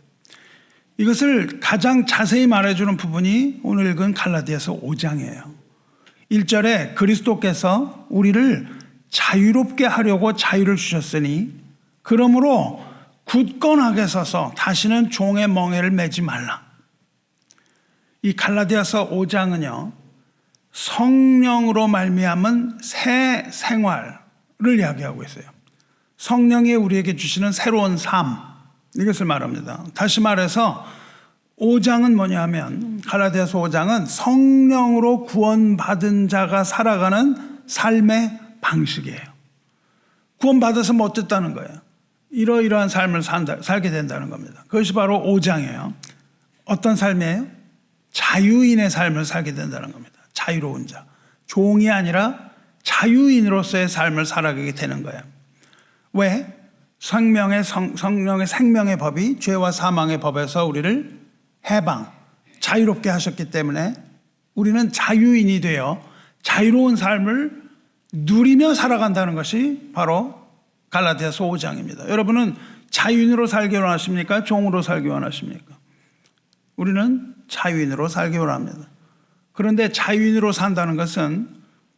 이것을 가장 자세히 말해주는 부분이 오늘 읽은 갈라디아서 5장이에요. 1절에 그리스도께서 우리를 자유롭게 하려고 자유를 주셨으니 그러므로 굳건하게 서서 다시는 종의 멍에를 매지 말라. 이 갈라디아서 5장은요, 성령으로 말미암은 새 생활을 이야기하고 있어요. 성령이 우리에게 주시는 새로운 삶, 이것을 말합니다. 다시 말해서 5장은 뭐냐면, 갈라디아서 5장은 성령으로 구원받은 자가 살아가는 삶의 방식이에요. 구원받아서 뭐 어땠다는 거예요? 이러이러한 삶을 살게 된다는 겁니다. 그것이 바로 5장이에요. 어떤 삶이에요? 자유인의 삶을 살게 된다는 겁니다. 자유로운 자. 종이 아니라 자유인으로서의 삶을 살아가게 되는 거예요. 왜? 성령의 생명의 법이 죄와 사망의 법에서 우리를 해방, 자유롭게 하셨기 때문에 우리는 자유인이 되어 자유로운 삶을 누리며 살아간다는 것이 바로 갈라디아서 5장입니다. 여러분은 자유인으로 살기 원하십니까? 종으로 살기 원하십니까? 우리는 자유인으로 살기 원합니다. 그런데 자유인으로 산다는 것은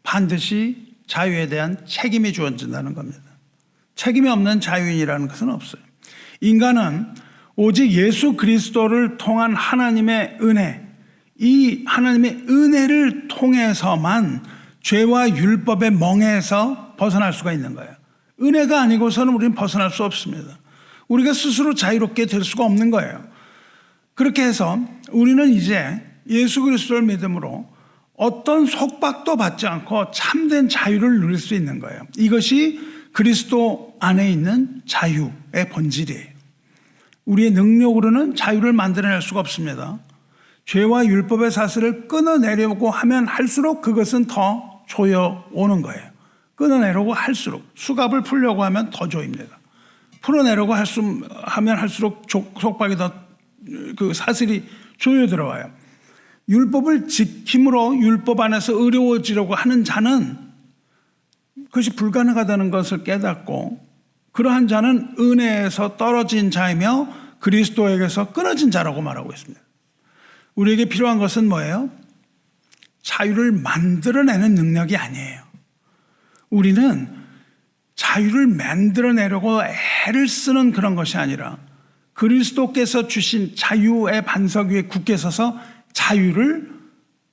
반드시 자유에 대한 책임이 주어진다는 겁니다. 책임이 없는 자유인이라는 것은 없어요. 인간은 오직 예수 그리스도를 통한 하나님의 은혜, 이 하나님의 은혜를 통해서만 죄와 율법의 멍에서 벗어날 수가 있는 거예요. 은혜가 아니고서는 우리는 벗어날 수 없습니다. 우리가 스스로 자유롭게 될 수가 없는 거예요. 그렇게 해서 우리는 이제 예수 그리스도를 믿음으로 어떤 속박도 받지 않고 참된 자유를 누릴 수 있는 거예요. 이것이 그리스도 안에 있는 자유의 본질이에요. 우리의 능력으로는 자유를 만들어낼 수가 없습니다. 죄와 율법의 사슬을 끊어내려고 하면 할수록 그것은 더 조여오는 거예요. 끊어내려고 할수록, 수갑을 풀려고 하면 더 조입니다. 풀어내려고 하면 할수록 속박이 더 그 사슬이 조여 들어와요. 율법을 지킴으로 율법 안에서 의로워지려고 하는 자는 그것이 불가능하다는 것을 깨닫고, 그러한 자는 은혜에서 떨어진 자이며 그리스도에게서 끊어진 자라고 말하고 있습니다. 우리에게 필요한 것은 뭐예요? 자유를 만들어내는 능력이 아니에요. 우리는 자유를 만들어내려고 애를 쓰는 그런 것이 아니라 그리스도께서 주신 자유의 반석 위에 굳게 서서 자유를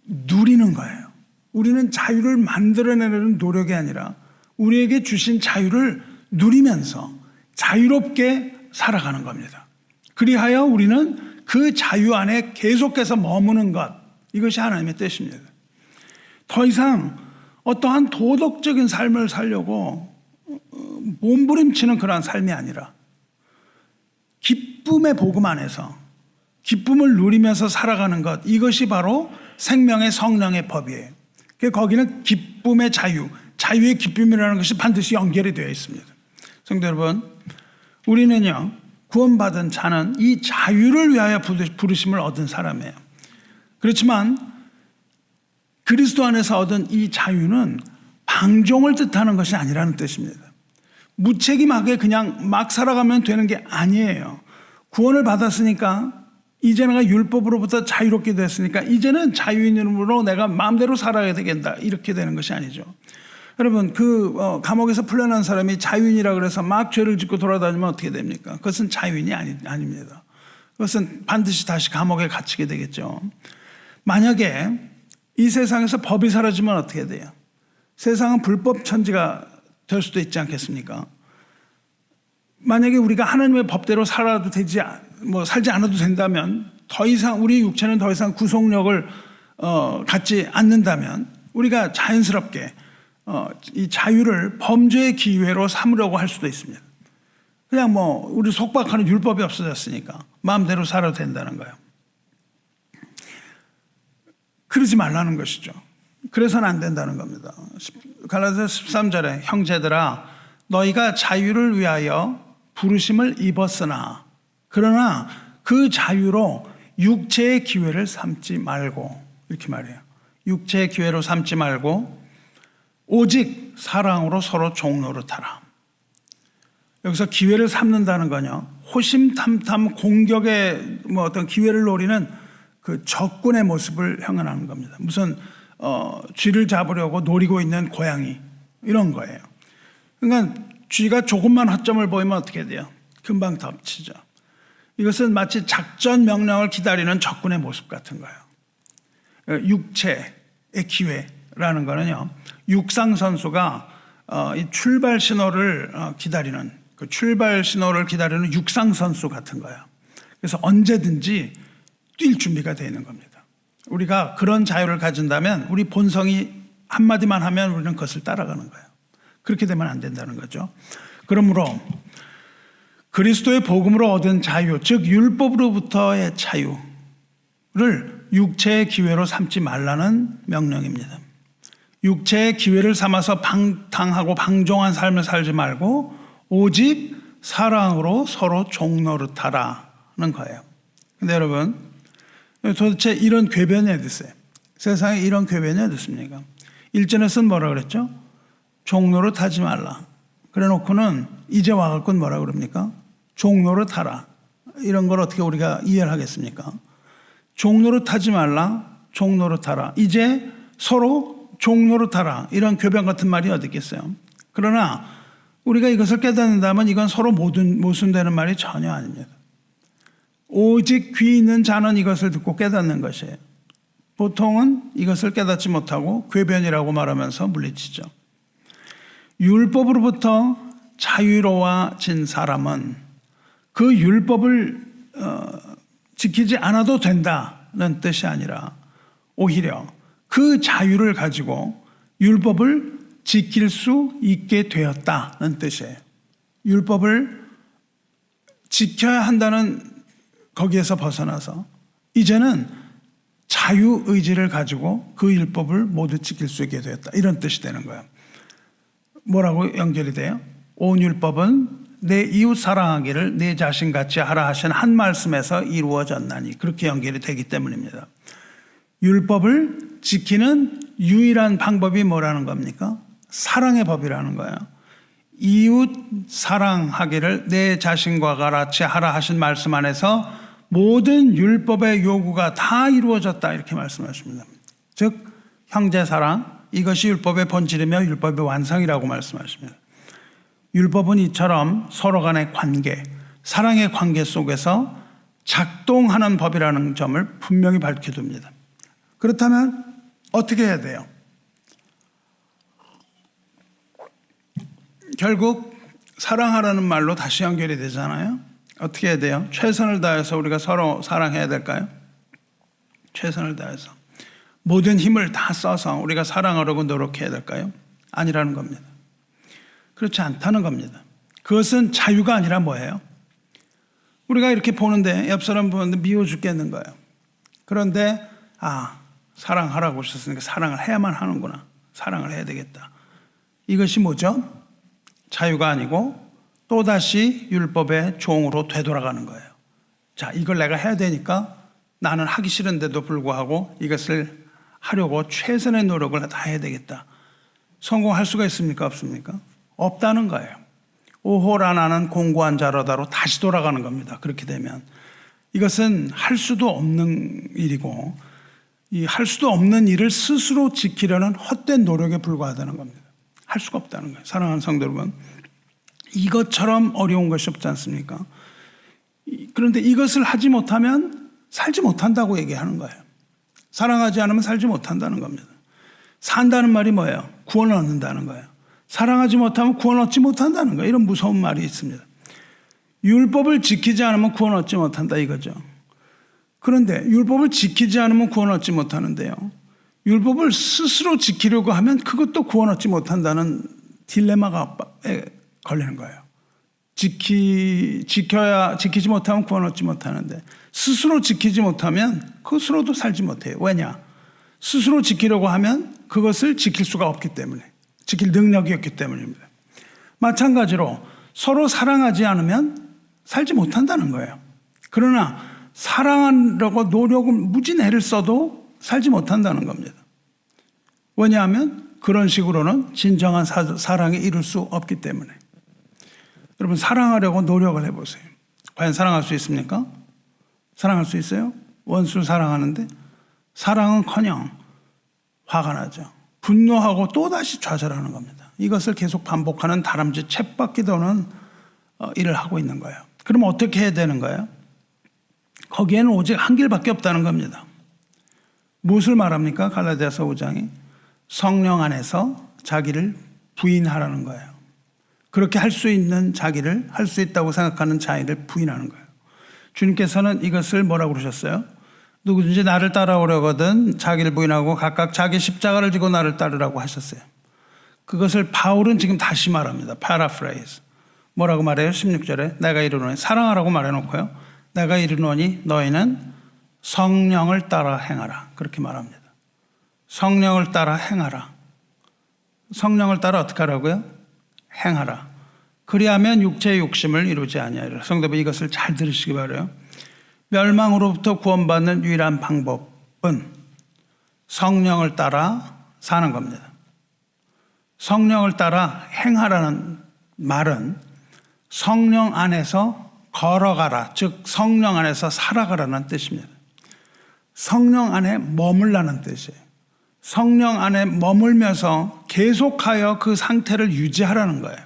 누리는 거예요. 우리는 자유를 만들어내려는 노력이 아니라 우리에게 주신 자유를 누리면서 자유롭게 살아가는 겁니다. 그리하여 우리는 그 자유 안에 계속해서 머무는 것, 이것이 하나님의 뜻입니다. 더 이상 어떠한 도덕적인 삶을 살려고 몸부림치는 그러한 삶이 아니라 기쁨의 복음 안에서 기쁨을 누리면서 살아가는 것, 이것이 바로 생명의 성령의 법이에요. 거기는 기쁨의 자유, 자유의 기쁨이라는 것이 반드시 연결이 되어 있습니다. 성도 여러분, 우리는요, 구원받은 자는 이 자유를 위하여 부르심을 얻은 사람이에요. 그렇지만 그리스도 안에서 얻은 이 자유는 방종을 뜻하는 것이 아니라는 뜻입니다. 무책임하게 그냥 막 살아가면 되는 게 아니에요. 구원을 받았으니까, 이제 내가 율법으로부터 자유롭게 됐으니까 이제는 자유인으로 내가 마음대로 살아야 되겠다, 이렇게 되는 것이 아니죠. 여러분, 감옥에서 풀려난 사람이 자유인이라 그래서 막 죄를 짓고 돌아다니면 어떻게 됩니까? 그것은 자유인이 아닙니다. 그것은 반드시 다시 감옥에 갇히게 되겠죠. 만약에 이 세상에서 법이 사라지면 어떻게 돼요? 세상은 불법 천지가 될 수도 있지 않겠습니까? 만약에 우리가 하나님의 법대로 살아도 살지 않아도 된다면, 더 이상 우리 육체는 더 이상 구속력을 갖지 않는다면 우리가 자연스럽게 이 자유를 범죄의 기회로 삼으려고 할 수도 있습니다. 그냥 우리 속박하는 율법이 없어졌으니까 마음대로 살아도 된다는 거예요. 그러지 말라는 것이죠. 그래서는 안 된다는 겁니다. 갈라디아서 13절에 형제들아, 너희가 자유를 위하여 부르심을 입었으나 그러나 그 자유로 육체의 기회를 삼지 말고, 이렇게 말해요. 육체의 기회로 삼지 말고 오직 사랑으로 서로 종노릇하라. 여기서 기회를 삼는다는 거냐, 호심탐탐 공격의 어떤 기회를 노리는 그 적군의 모습을 형언하는 겁니다. 무슨 쥐를 잡으려고 노리고 있는 고양이, 이런 거예요. 그러니까 쥐가 조금만 허점을 보이면 어떻게 돼요? 금방 덮치죠. 이것은 마치 작전 명령을 기다리는 적군의 모습 같은 거예요. 육체의 기회라는 거는요, 육상 선수가 이 출발 신호를 기다리는, 그 출발 신호를 기다리는 육상 선수 같은 거예요. 그래서 언제든지 뛸 준비가 되어 있는 겁니다. 우리가 그런 자유를 가진다면 우리 본성이 한마디만 하면 우리는 그것을 따라가는 거예요. 그렇게 되면 안 된다는 거죠. 그러므로 그리스도의 복음으로 얻은 자유, 즉 율법으로부터의 자유를 육체의 기회로 삼지 말라는 명령입니다. 육체의 기회를 삼아서 방탕하고 방종한 삶을 살지 말고 오직 사랑으로 서로 종노릇하라는 거예요. 근데 여러분, 도대체 이런 궤변이 어디 있어요? 세상에 이런 궤변이 어디 있습니까? 1절에서는 뭐라 그랬죠? 종노릇하지 말라. 그래 놓고는 이제 와갖고 뭐라 그럽니까? 종노릇하라. 이런 걸 어떻게 우리가 이해를 하겠습니까? 종노릇하지 말라, 종노릇하라. 이제 서로 종노릇하라. 이런 궤변 같은 말이 어디 있겠어요? 그러나 우리가 이것을 깨닫는다면 이건 서로 모순되는 말이 전혀 아닙니다. 오직 귀 있는 자는 이것을 듣고 깨닫는 것이에요. 보통은 이것을 깨닫지 못하고 궤변이라고 말하면서 물리치죠. 율법으로부터 자유로워진 사람은 그 율법을 지키지 않아도 된다는 뜻이 아니라 오히려 그 자유를 가지고 율법을 지킬 수 있게 되었다는 뜻이에요. 율법을 지켜야 한다는 거기에서 벗어나서 이제는 자유의지를 가지고 그 율법을 모두 지킬 수 있게 되었다. 이런 뜻이 되는 거예요. 뭐라고 연결이 돼요? 온 율법은 내 이웃 사랑하기를 내 자신같이 하라 하신 한 말씀에서 이루어졌나니, 그렇게 연결이 되기 때문입니다. 율법을 지키는 유일한 방법이 뭐라는 겁니까? 사랑의 법이라는 거예요. 이웃 사랑하기를 내 자신과 같이 하라 하신 말씀 안에서 모든 율법의 요구가 다 이루어졌다, 이렇게 말씀하십니다. 즉 형제 사랑, 이것이 율법의 본질이며 율법의 완성이라고 말씀하십니다. 율법은 이처럼 서로 간의 관계, 사랑의 관계 속에서 작동하는 법이라는 점을 분명히 밝혀둡니다. 그렇다면 어떻게 해야 돼요? 결국 사랑하라는 말로 다시 연결이 되잖아요. 어떻게 해야 돼요? 최선을 다해서 우리가 서로 사랑해야 될까요? 최선을 다해서 모든 힘을 다 써서 우리가 사랑하려고 노력해야 될까요? 아니라는 겁니다. 그렇지 않다는 겁니다. 그것은 자유가 아니라 뭐예요? 우리가 이렇게 보는데 옆 사람 보는데 미워 죽겠는 거예요. 그런데 사랑하라고 하셨으니까 사랑을 해야만 하는구나. 사랑을 해야 되겠다. 이것이 뭐죠? 자유가 아니고 또다시 율법의 종으로 되돌아가는 거예요. 자, 이걸 내가 해야 되니까 나는 하기 싫은데도 불구하고 이것을 하려고 최선의 노력을 다 해야 되겠다. 성공할 수가 있습니까? 없습니까? 없다는 거예요. 오호라 나는 공고한 자로다로 다시 돌아가는 겁니다. 그렇게 되면 이것은 할 수도 없는 일이고, 이 할 수도 없는 일을 스스로 지키려는 헛된 노력에 불과하다는 겁니다. 할 수가 없다는 거예요. 사랑하는 성도 여러분, 이것처럼 어려운 것이 없지 않습니까? 그런데 이것을 하지 못하면 살지 못한다고 얘기하는 거예요. 사랑하지 않으면 살지 못한다는 겁니다. 산다는 말이 뭐예요? 구원을 얻는다는 거예요. 사랑하지 못하면 구원 얻지 못한다는 거예요. 이런 무서운 말이 있습니다. 율법을 지키지 않으면 구원 얻지 못한다, 이거죠. 그런데 율법을 지키지 않으면 구원 얻지 못하는데요, 율법을 스스로 지키려고 하면 그것도 구원 얻지 못한다는 딜레마가 걸리는 거예요. 지키지 못하면 구원 얻지 못하는데 스스로 지키지 못하면 그것으로도 살지 못해요. 왜냐? 스스로 지키려고 하면 그것을 지킬 수가 없기 때문에, 지킬 능력이 없기 때문입니다. 마찬가지로 서로 사랑하지 않으면 살지 못한다는 거예요. 그러나 사랑하려고 노력을 무진 애를 써도 살지 못한다는 겁니다. 왜냐하면 그런 식으로는 진정한 사랑에 이룰 수 없기 때문에. 여러분, 사랑하려고 노력을 해보세요. 과연 사랑할 수 있습니까? 사랑할 수 있어요? 원수를 사랑하는데 사랑은커녕 화가 나죠. 분노하고 또다시 좌절하는 겁니다. 이것을 계속 반복하는 다람쥐 쳇바퀴 도는 일을 하고 있는 거예요. 그럼 어떻게 해야 되는 거예요? 거기에는 오직 한 길밖에 없다는 겁니다. 무엇을 말합니까? 갈라디아서 5장이 성령 안에서 자기를 부인하라는 거예요. 그렇게 할 수 있는 자기를, 할 수 있다고 생각하는 자기를 부인하는 거예요. 주님께서는 이것을 뭐라고 그러셨어요? 누구든지 나를 따라오려거든 자기를 부인하고 각각 자기 십자가를 지고 나를 따르라고 하셨어요. 그것을 바울은 지금 다시 말합니다. 파라프레이즈. 뭐라고 말해요? 16절에 내가 이르노니, 사랑하라고 말해놓고요, 내가 이르노니 너희는 성령을 따라 행하라, 그렇게 말합니다. 성령을 따라 행하라. 성령을 따라 어떻게 하라고요? 행하라. 그리하면 육체의 욕심을 이루지 아니하리라. 성도분, 이것을 잘 들으시기 바라요. 멸망으로부터 구원받는 유일한 방법은 성령을 따라 사는 겁니다. 성령을 따라 행하라는 말은 성령 안에서 걸어가라, 즉 성령 안에서 살아가라는 뜻입니다. 성령 안에 머물라는 뜻이에요. 성령 안에 머물면서 계속하여 그 상태를 유지하라는 거예요.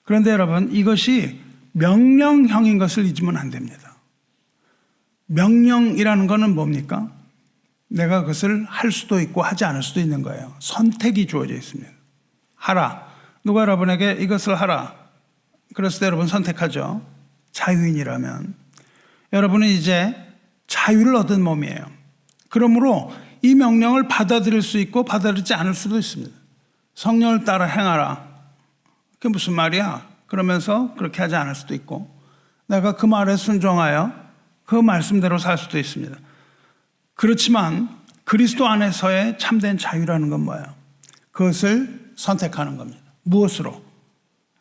그런데 여러분, 이것이 명령형인 것을 잊으면 안 됩니다. 명령이라는 것은 뭡니까? 내가 그것을 할 수도 있고 하지 않을 수도 있는 거예요. 선택이 주어져 있습니다. 하라. 누가 여러분에게 이것을 하라 그랬을 때 여러분 선택하죠. 자유인이라면 여러분은 이제 자유를 얻은 몸이에요. 그러므로 이 명령을 받아들일 수 있고 받아들이지 않을 수도 있습니다. 성령을 따라 행하라. 그게 무슨 말이야? 그러면서 그렇게 하지 않을 수도 있고, 내가 그 말에 순종하여 그 말씀대로 살 수도 있습니다. 그렇지만 그리스도 안에서의 참된 자유라는 건 뭐예요? 그것을 선택하는 겁니다. 무엇으로?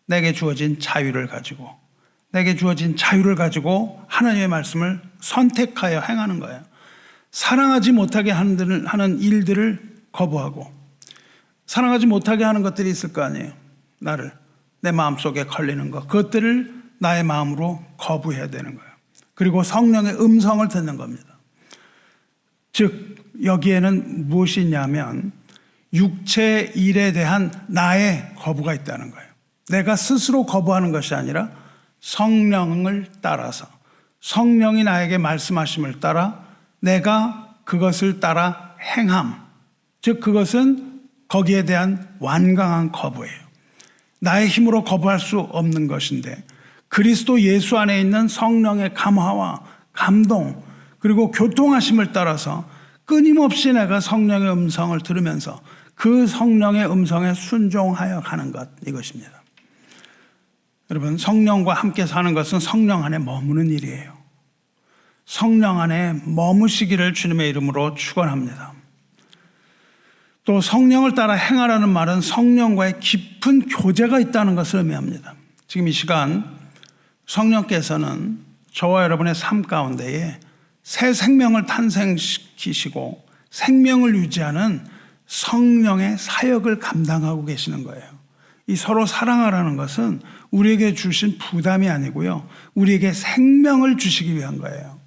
내게 주어진 자유를 가지고, 내게 주어진 자유를 가지고 하나님의 말씀을 선택하여 행하는 거예요. 사랑하지 못하게 하는 일들을 거부하고, 사랑하지 못하게 하는 것들이 있을 거 아니에요. 나를, 내 마음속에 걸리는 것, 그것들을 나의 마음으로 거부해야 되는 거예요. 그리고 성령의 음성을 듣는 겁니다. 즉 여기에는 무엇이 있냐면 육체 일에 대한 나의 거부가 있다는 거예요. 내가 스스로 거부하는 것이 아니라 성령을 따라서, 성령이 나에게 말씀하심을 따라 내가 그것을 따라 행함, 즉 그것은 거기에 대한 완강한 거부예요. 나의 힘으로 거부할 수 없는 것인데 그리스도 예수 안에 있는 성령의 감화와 감동, 그리고 교통하심을 따라서 끊임없이 내가 성령의 음성을 들으면서 그 성령의 음성에 순종하여 가는 것, 이것입니다. 여러분, 성령과 함께 사는 것은 성령 안에 머무는 일이에요. 성령 안에 머무시기를 주님의 이름으로 축원합니다. 또 성령을 따라 행하라는 말은 성령과의 깊은 교제가 있다는 것을 의미합니다. 지금 이 시간 성령께서는 저와 여러분의 삶 가운데에 새 생명을 탄생시키시고 생명을 유지하는 성령의 사역을 감당하고 계시는 거예요. 이 서로 사랑하라는 것은 우리에게 주신 부담이 아니고요, 우리에게 생명을 주시기 위한 거예요.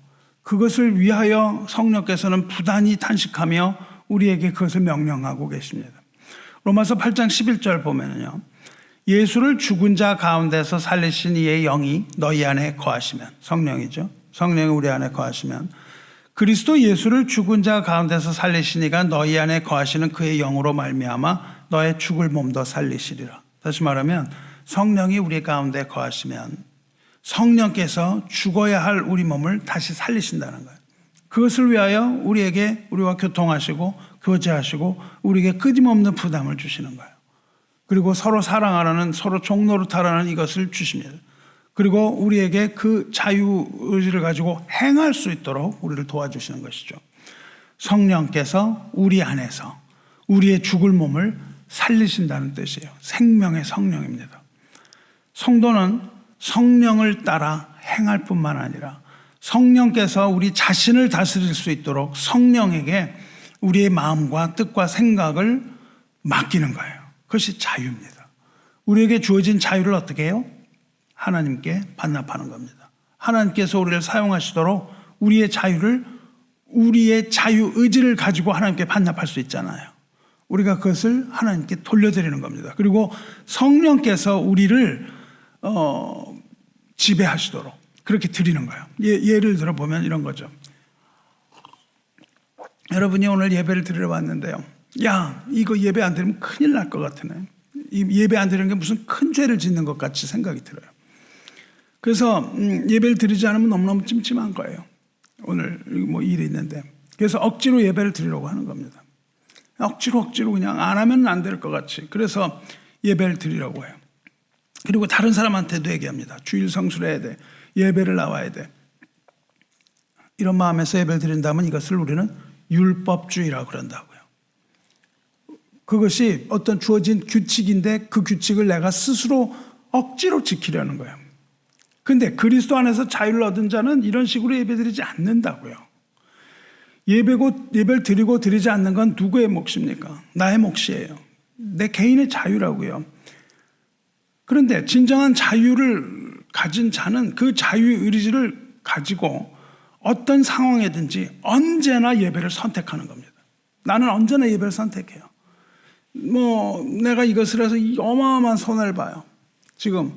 그것을 위하여 성령께서는 부단히 탄식하며 우리에게 그것을 명령하고 계십니다. 로마서 8장 11절 보면요, 예수를 죽은 자 가운데서 살리신 이의 영이 너희 안에 거하시면, 성령이죠, 성령이 우리 안에 거하시면 그리스도 예수를 죽은 자 가운데서 살리신 이가 너희 안에 거하시는 그의 영으로 말미암아 너의 죽을 몸도 살리시리라. 다시 말하면 성령이 우리 가운데 거하시면 성령께서 죽어야 할 우리 몸을 다시 살리신다는 거예요. 그것을 위하여 우리와 교통하시고 교제하시고 우리에게 끊임없는 부담을 주시는 거예요. 그리고 서로 사랑하라는, 서로 종노릇하라는 이것을 주십니다. 그리고 우리에게 그 자유의지를 가지고 행할 수 있도록 우리를 도와주시는 것이죠. 성령께서 우리 안에서 우리의 죽을 몸을 살리신다는 뜻이에요. 생명의 성령입니다. 성도는 성령을 따라 행할 뿐만 아니라 성령께서 우리 자신을 다스릴 수 있도록 성령에게 우리의 마음과 뜻과 생각을 맡기는 거예요. 그것이 자유입니다. 우리에게 주어진 자유를 어떻게 해요? 하나님께 반납하는 겁니다. 하나님께서 우리를 사용하시도록 우리의 자유를, 우리의 자유 의지를 가지고 하나님께 반납할 수 있잖아요. 우리가 그것을 하나님께 돌려드리는 겁니다. 그리고 성령께서 우리를 지배하시도록 그렇게 드리는 거예요. 예를 들어 보면 이런 거죠. 여러분이 오늘 예배를 드리러 왔는데요, 야, 이거 예배 안 드리면 큰일 날 것 같으네. 예배 안 드리는 게 무슨 큰 죄를 짓는 것 같이 생각이 들어요. 그래서 예배를 드리지 않으면 너무너무 찜찜한 거예요. 오늘 뭐 일이 있는데. 그래서 억지로 예배를 드리려고 하는 겁니다. 억지로 그냥 안 하면 안 될 것 같이. 그래서 예배를 드리려고 해요. 그리고 다른 사람한테도 얘기합니다. 주일 성수를 해야 돼. 예배를 나와야 돼. 이런 마음에서 예배를 드린다면 이것을 우리는 율법주의라고 그런다고요. 그것이 어떤 주어진 규칙인데 그 규칙을 내가 스스로 억지로 지키려는 거예요. 근데 그리스도 안에서 자유를 얻은 자는 이런 식으로 예배드리지 않는다고요. 예배를 드리고 드리지 않는 건 누구의 몫입니까? 나의 몫이에요. 내 개인의 자유라고요. 그런데 진정한 자유를 가진 자는 그 자유의 의지를 가지고 어떤 상황이든지 언제나 예배를 선택하는 겁니다. 나는 언제나 예배를 선택해요. 내가 이것을 해서 어마어마한 손해를 봐요. 지금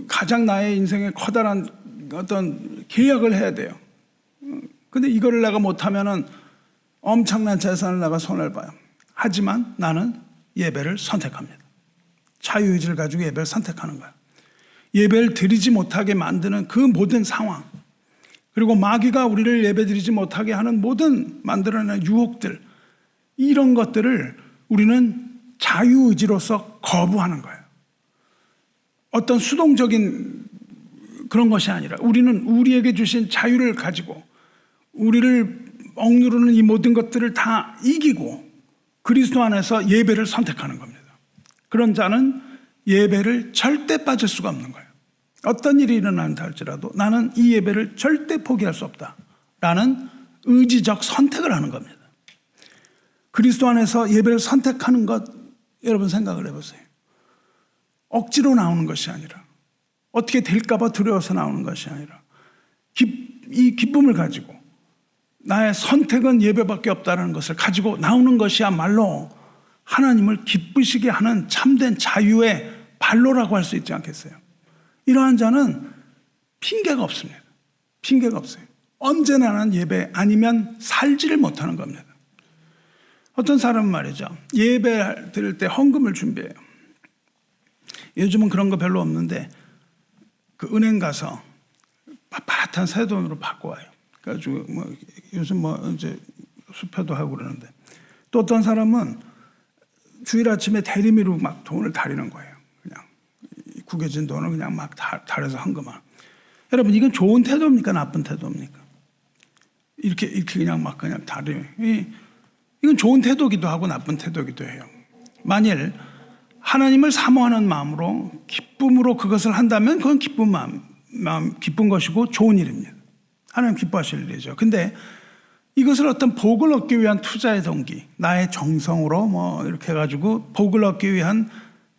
가장 나의 인생에 커다란 어떤 계약을 해야 돼요. 근데 이거를 내가 못하면은 엄청난 재산을 내가 손해를 봐요. 하지만 나는 예배를 선택합니다. 자유의지를 가지고 예배를 선택하는 거예요. 예배를 드리지 못하게 만드는 그 모든 상황, 그리고 마귀가 우리를 예배드리지 못하게 하는 모든 만들어내는 유혹들, 이런 것들을 우리는 자유의지로서 거부하는 거예요. 어떤 수동적인 그런 것이 아니라 우리는 우리에게 주신 자유를 가지고 우리를 억누르는 이 모든 것들을 다 이기고 그리스도 안에서 예배를 선택하는 겁니다. 그런 자는 예배를 절대 빠질 수가 없는 거예요. 어떤 일이 일어난다 할지라도 나는 이 예배를 절대 포기할 수 없다라는 의지적 선택을 하는 겁니다. 그리스도 안에서 예배를 선택하는 것, 여러분 생각을 해보세요. 억지로 나오는 것이 아니라, 어떻게 될까 봐 두려워서 나오는 것이 아니라, 이 기쁨을 가지고 나의 선택은 예배밖에 없다는 것을 가지고 나오는 것이야말로 하나님을 기쁘시게 하는 참된 자유의 발로라고 할 수 있지 않겠어요? 이러한 자는 핑계가 없습니다. 핑계가 없어요. 언제나 나는 예배 아니면 살지를 못하는 겁니다. 어떤 사람은 말이죠, 예배 드릴 때 헌금을 준비해요. 요즘은 그런 거 별로 없는데 그 은행 가서 빳빳한 새 돈으로 바꿔와요. 그래가지고 요즘 이제 수표도 하고 그러는데, 또 어떤 사람은 주일 아침에 대리미로 막 돈을 다리는 거예요. 그냥 구겨진 돈을 그냥 막 달여서 헌금하는. 여러분, 이건 좋은 태도입니까? 나쁜 태도입니까? 이렇게 그냥 막 그냥 이건 좋은 태도기도 하고 나쁜 태도기도 해요. 만일 하나님을 사모하는 마음으로 기쁨으로 그것을 한다면 그건 기쁜 것이고 좋은 일입니다. 하나님 기뻐하실 일이죠. 근데 이것을 어떤 복을 얻기 위한 투자의 동기, 나의 정성으로 이렇게 해가지고 복을 얻기 위한,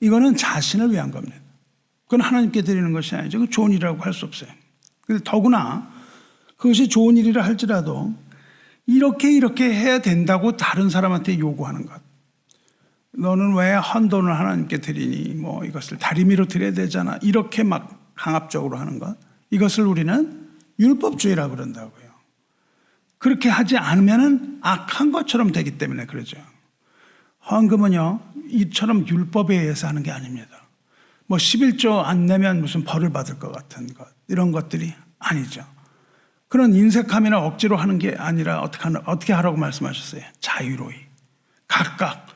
이거는 자신을 위한 겁니다. 그건 하나님께 드리는 것이 아니죠. 그건 좋은 일이라고 할 수 없어요. 근데 더구나 그것이 좋은 일이라 할지라도 이렇게 해야 된다고 다른 사람한테 요구하는 것. 너는 왜 헌돈을 하나님께 드리니? 이것을 다리미로 드려야 되잖아. 이렇게 막 강압적으로 하는 것. 이것을 우리는 율법주의라고 그런다고요. 그렇게 하지 않으면 악한 것처럼 되기 때문에 그러죠. 헌금은요, 이처럼 율법에 의해서 하는 게 아닙니다. 11조 안 내면 무슨 벌을 받을 것 같은 것, 이런 것들이 아니죠. 그런 인색함이나 억지로 하는 게 아니라 어떻게 하라고 말씀하셨어요? 자유로이. 각각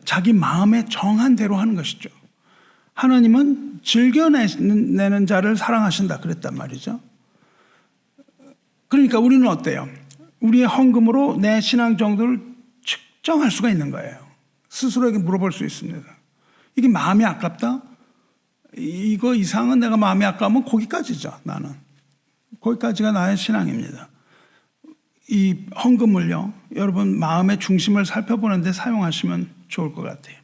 자기 마음에 정한 대로 하는 것이죠. 하나님은 즐겨내는 자를 사랑하신다 그랬단 말이죠. 그러니까 우리는 어때요? 우리의 헌금으로 내 신앙 정도를 측정할 수가 있는 거예요. 스스로에게 물어볼 수 있습니다. 이게 마음이 아깝다? 이거 이상은 내가 마음이 아까우면 거기까지죠. 나는 거기까지가 나의 신앙입니다. 이 헌금을요, 여러분 마음의 중심을 살펴보는데 사용하시면 좋을 것 같아요.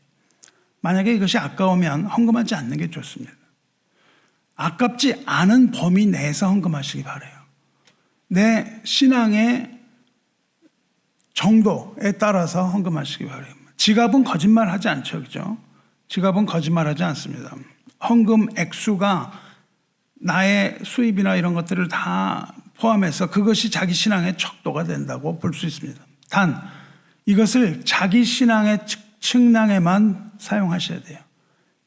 만약에 이것이 아까우면 헌금하지 않는 게 좋습니다. 아깝지 않은 범위 내에서 헌금하시기 바라요. 내 신앙의 정도에 따라서 헌금하시기 바라요. 지갑은 거짓말하지 않죠, 그죠? 지갑은 거짓말하지 않습니다. 헌금 액수가 나의 수입이나 이런 것들을 다 포함해서 그것이 자기 신앙의 척도가 된다고 볼 수 있습니다. 단 이것을 자기 신앙의 측량에만 사용하셔야 돼요.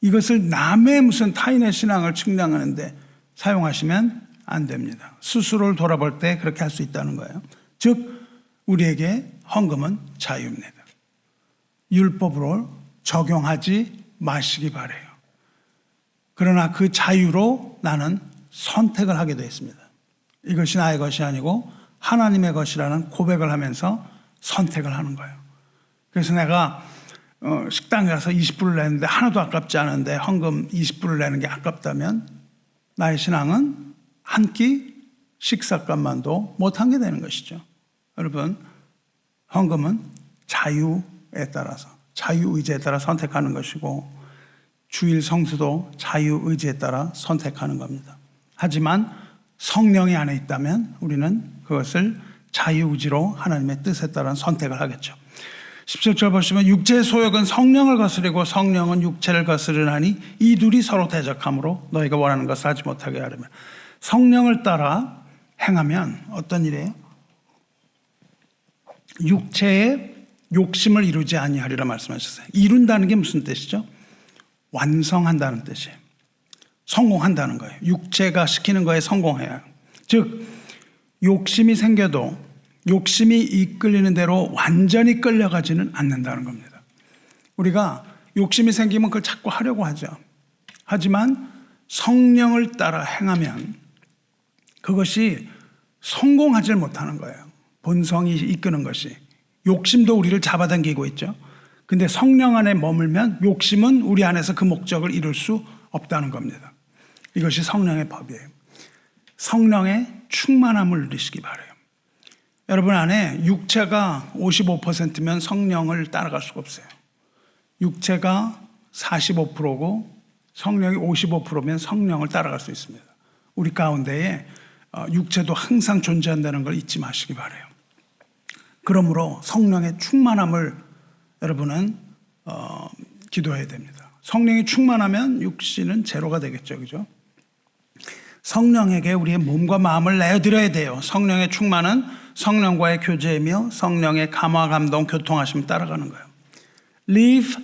이것을 남의 무슨 타인의 신앙을 측량하는데 사용하시면 안 됩니다. 스스로를 돌아볼 때 그렇게 할 수 있다는 거예요. 즉 우리에게 헌금은 자유입니다. 율법으로 적용하지 마시기 바라요. 그러나 그 자유로 나는 선택을 하게 되어 있습니다. 이것이 나의 것이 아니고 하나님의 것이라는 고백을 하면서 선택을 하는 거예요. 그래서 내가 식당에 가서 20불을 내는데 하나도 아깝지 않은데 헌금 20불을 내는 게 아깝다면 나의 신앙은 한 끼 식사값만도 못한 게 되는 것이죠. 여러분, 헌금은 자유에 따라서, 자유의지에 따라 선택하는 것이고 주일 성수도 자유의지에 따라 선택하는 겁니다. 하지만 성령이 안에 있다면 우리는 그것을 자유의지로 하나님의 뜻에 따른 선택을 하겠죠. 17절 보시면 육체의 소욕은 성령을 거스리고 성령은 육체를 거스르나니 이 둘이 서로 대적함으로 너희가 원하는 것을 하지 못하게 하려면, 성령을 따라 행하면 어떤 일이에요? 육체의 욕심을 이루지 아니하리라 말씀하셨어요. 이룬다는 게 무슨 뜻이죠? 완성한다는 뜻이에요. 성공한다는 거예요. 육체가 시키는 거에 성공해야. 즉 욕심이 생겨도 욕심이 이끌리는 대로 완전히 끌려가지는 않는다는 겁니다. 우리가 욕심이 생기면 그걸 자꾸 하려고 하죠. 하지만 성령을 따라 행하면 그것이 성공하지 못하는 거예요. 본성이 이끄는 것이. 욕심도 우리를 잡아당기고 있죠. 근데 성령 안에 머물면 욕심은 우리 안에서 그 목적을 이룰 수 없다는 겁니다. 이것이 성령의 법이에요. 성령의 충만함을 누리시기 바라요. 여러분 안에 육체가 55%면 성령을 따라갈 수가 없어요. 육체가 45%고 성령이 55%면 성령을 따라갈 수 있습니다. 우리 가운데에 육체도 항상 존재한다는 걸 잊지 마시기 바라요. 그러므로 성령의 충만함을 여러분은 기도해야 됩니다. 성령이 충만하면 육신은 제로가 되겠죠. 그죠? 성령에게 우리의 몸과 마음을 내어드려야 돼요. 성령의 충만은 성령과의 교제이며 성령의 감화, 감동, 교통하심 따라가는 거예요. Live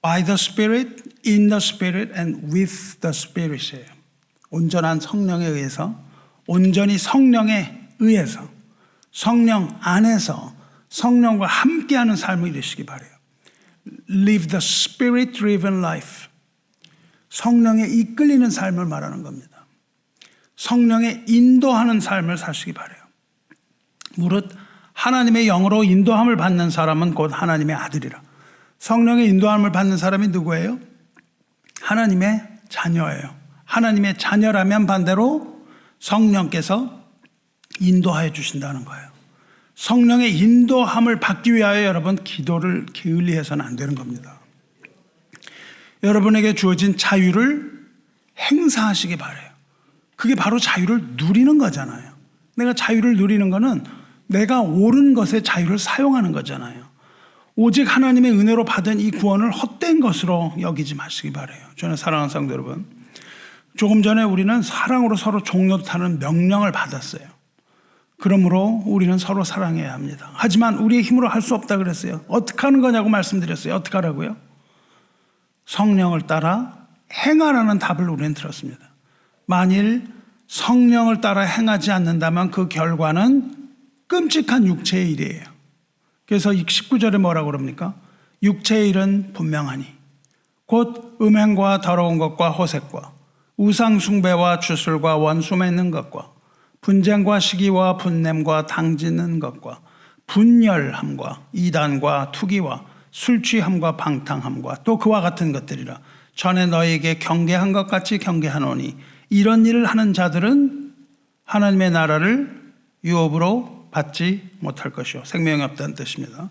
by the Spirit, in the Spirit and with the Spirit이에요. 온전한 성령에 의해서, 온전히 성령에 의해서, 성령 안에서 성령과 함께하는 삶을 이루시기 바라요. Live the Spirit-driven life. 성령에 이끌리는 삶을 말하는 겁니다. 성령에 인도하는 삶을 사시기 바라요. 무릇 하나님의 영으로 인도함을 받는 사람은 곧 하나님의 아들이라. 성령의 인도함을 받는 사람이 누구예요? 하나님의 자녀예요. 하나님의 자녀라면 반대로 성령께서 인도하여 주신다는 거예요. 성령의 인도함을 받기 위하여 여러분 기도를 게을리해서는 안 되는 겁니다. 여러분에게 주어진 자유를 행사하시기 바라요. 그게 바로 자유를 누리는 거잖아요. 내가 자유를 누리는 거는 내가 옳은 것의 자유를 사용하는 거잖아요. 오직 하나님의 은혜로 받은 이 구원을 헛된 것으로 여기지 마시기 바라요. 저는 사랑하는 성도 여러분, 조금 전에 우리는 사랑으로 서로 종노릇하는 명령을 받았어요. 그러므로 우리는 서로 사랑해야 합니다. 하지만 우리의 힘으로 할 수 없다 그랬어요. 어떻게 하는 거냐고 말씀드렸어요. 어떻게 하라고요? 성령을 따라 행하라는 답을 우리는 들었습니다. 만일 성령을 따라 행하지 않는다면 그 결과는 끔찍한 육체의 일이에요. 그래서 19절에 뭐라고 그럽니까? 육체의 일은 분명하니 곧 음행과 더러운 것과 호색과 우상 숭배와 주술과 원수 맺는 것과 분쟁과 시기와 분냄과 당짓는 것과 분열함과 이단과 투기와 술취함과 방탕함과 또 그와 같은 것들이라. 전에 너희에게 경계한 것 같이 경계하노니 이런 일을 하는 자들은 하나님의 나라를 유업으로 받지 못할 것이요. 생명이 없다는 뜻입니다.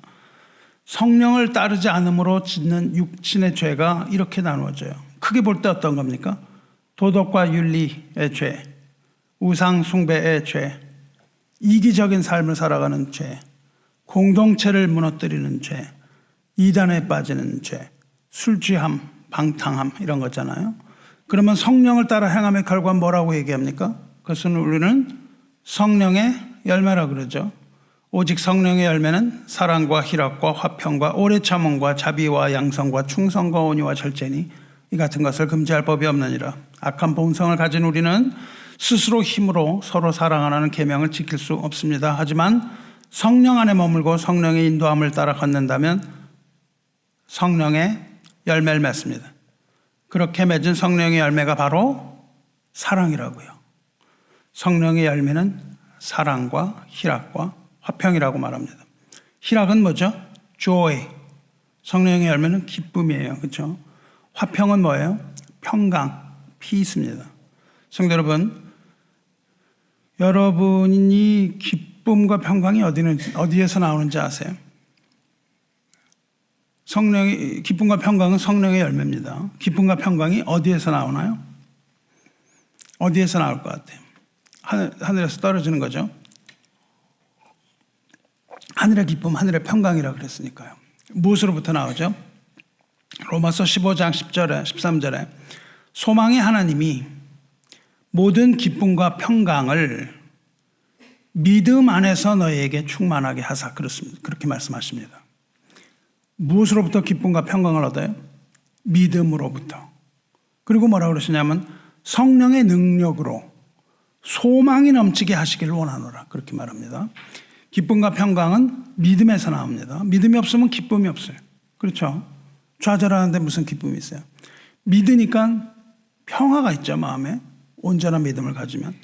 성령을 따르지 않음으로 짓는 육신의 죄가 이렇게 나누어져요. 크게 볼 때 어떤 겁니까? 도덕과 윤리의 죄, 우상 숭배의 죄, 이기적인 삶을 살아가는 죄, 공동체를 무너뜨리는 죄, 이단에 빠지는 죄, 술취함, 방탕함 이런 거잖아요. 그러면 성령을 따라 행함의 결과는 뭐라고 얘기합니까? 그것은 우리는 성령의 열매라 그러죠. 오직 성령의 열매는 사랑과 희락과 화평과 오래 참음과 자비와 양성과 충성과 온유와 절제니 이 같은 것을 금지할 법이 없느니라. 악한 본성을 가진 우리는 스스로 힘으로 서로 사랑하라는 계명을 지킬 수 없습니다. 하지만 성령 안에 머물고 성령의 인도함을 따라 걷는다면 성령의 열매를 맺습니다. 그렇게 맺은 성령의 열매가 바로 사랑이라고요. 성령의 열매는 사랑과 희락과 화평이라고 말합니다. 희락은 뭐죠? joy. 성령의 열매는 기쁨이에요. 그렇죠? 화평은 뭐예요? 평강, peace입니다. 성도 여러분, 여러분이 기쁨과 평강이 어디에서 나오는지 아세요? 기쁨과 평강은 성령의 열매입니다. 기쁨과 평강이 어디에서 나오나요? 어디에서 나올 것 같아요? 하늘에서 떨어지는 거죠. 하늘의 기쁨, 하늘의 평강이라고 그랬으니까요. 무엇으로부터 나오죠? 로마서 15장 10절에 13절에 소망의 하나님이 모든 기쁨과 평강을 믿음 안에서 너희에게 충만하게 하사 그렇습니다. 그렇게 말씀하십니다. 무엇으로부터 기쁨과 평강을 얻어요? 믿음으로부터. 그리고 뭐라고 그러시냐면 성령의 능력으로 소망이 넘치게 하시기를 원하노라. 그렇게 말합니다. 기쁨과 평강은 믿음에서 나옵니다. 믿음이 없으면 기쁨이 없어요. 그렇죠? 좌절하는데 무슨 기쁨이 있어요? 믿으니까 평화가 있죠, 마음에. 온전한 믿음을 가지면.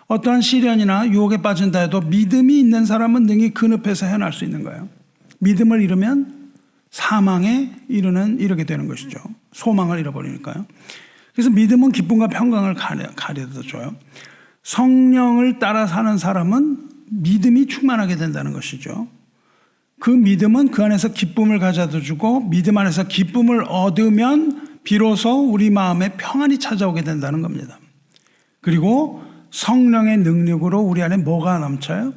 어떠한 시련이나 유혹에 빠진다 해도 믿음이 있는 사람은 능히 그 늪에서 헤어날 수 있는 거예요. 믿음을 잃으면 사망에 이르게 되는 것이죠. 소망을 잃어버리니까요. 그래서 믿음은 기쁨과 평강을 가려다 줘요. 성령을 따라 사는 사람은 믿음이 충만하게 된다는 것이죠. 그 믿음은 그 안에서 기쁨을 가져다 주고 믿음 안에서 기쁨을 얻으면 비로소 우리 마음에 평안이 찾아오게 된다는 겁니다. 그리고 성령의 능력으로 우리 안에 뭐가 넘쳐요?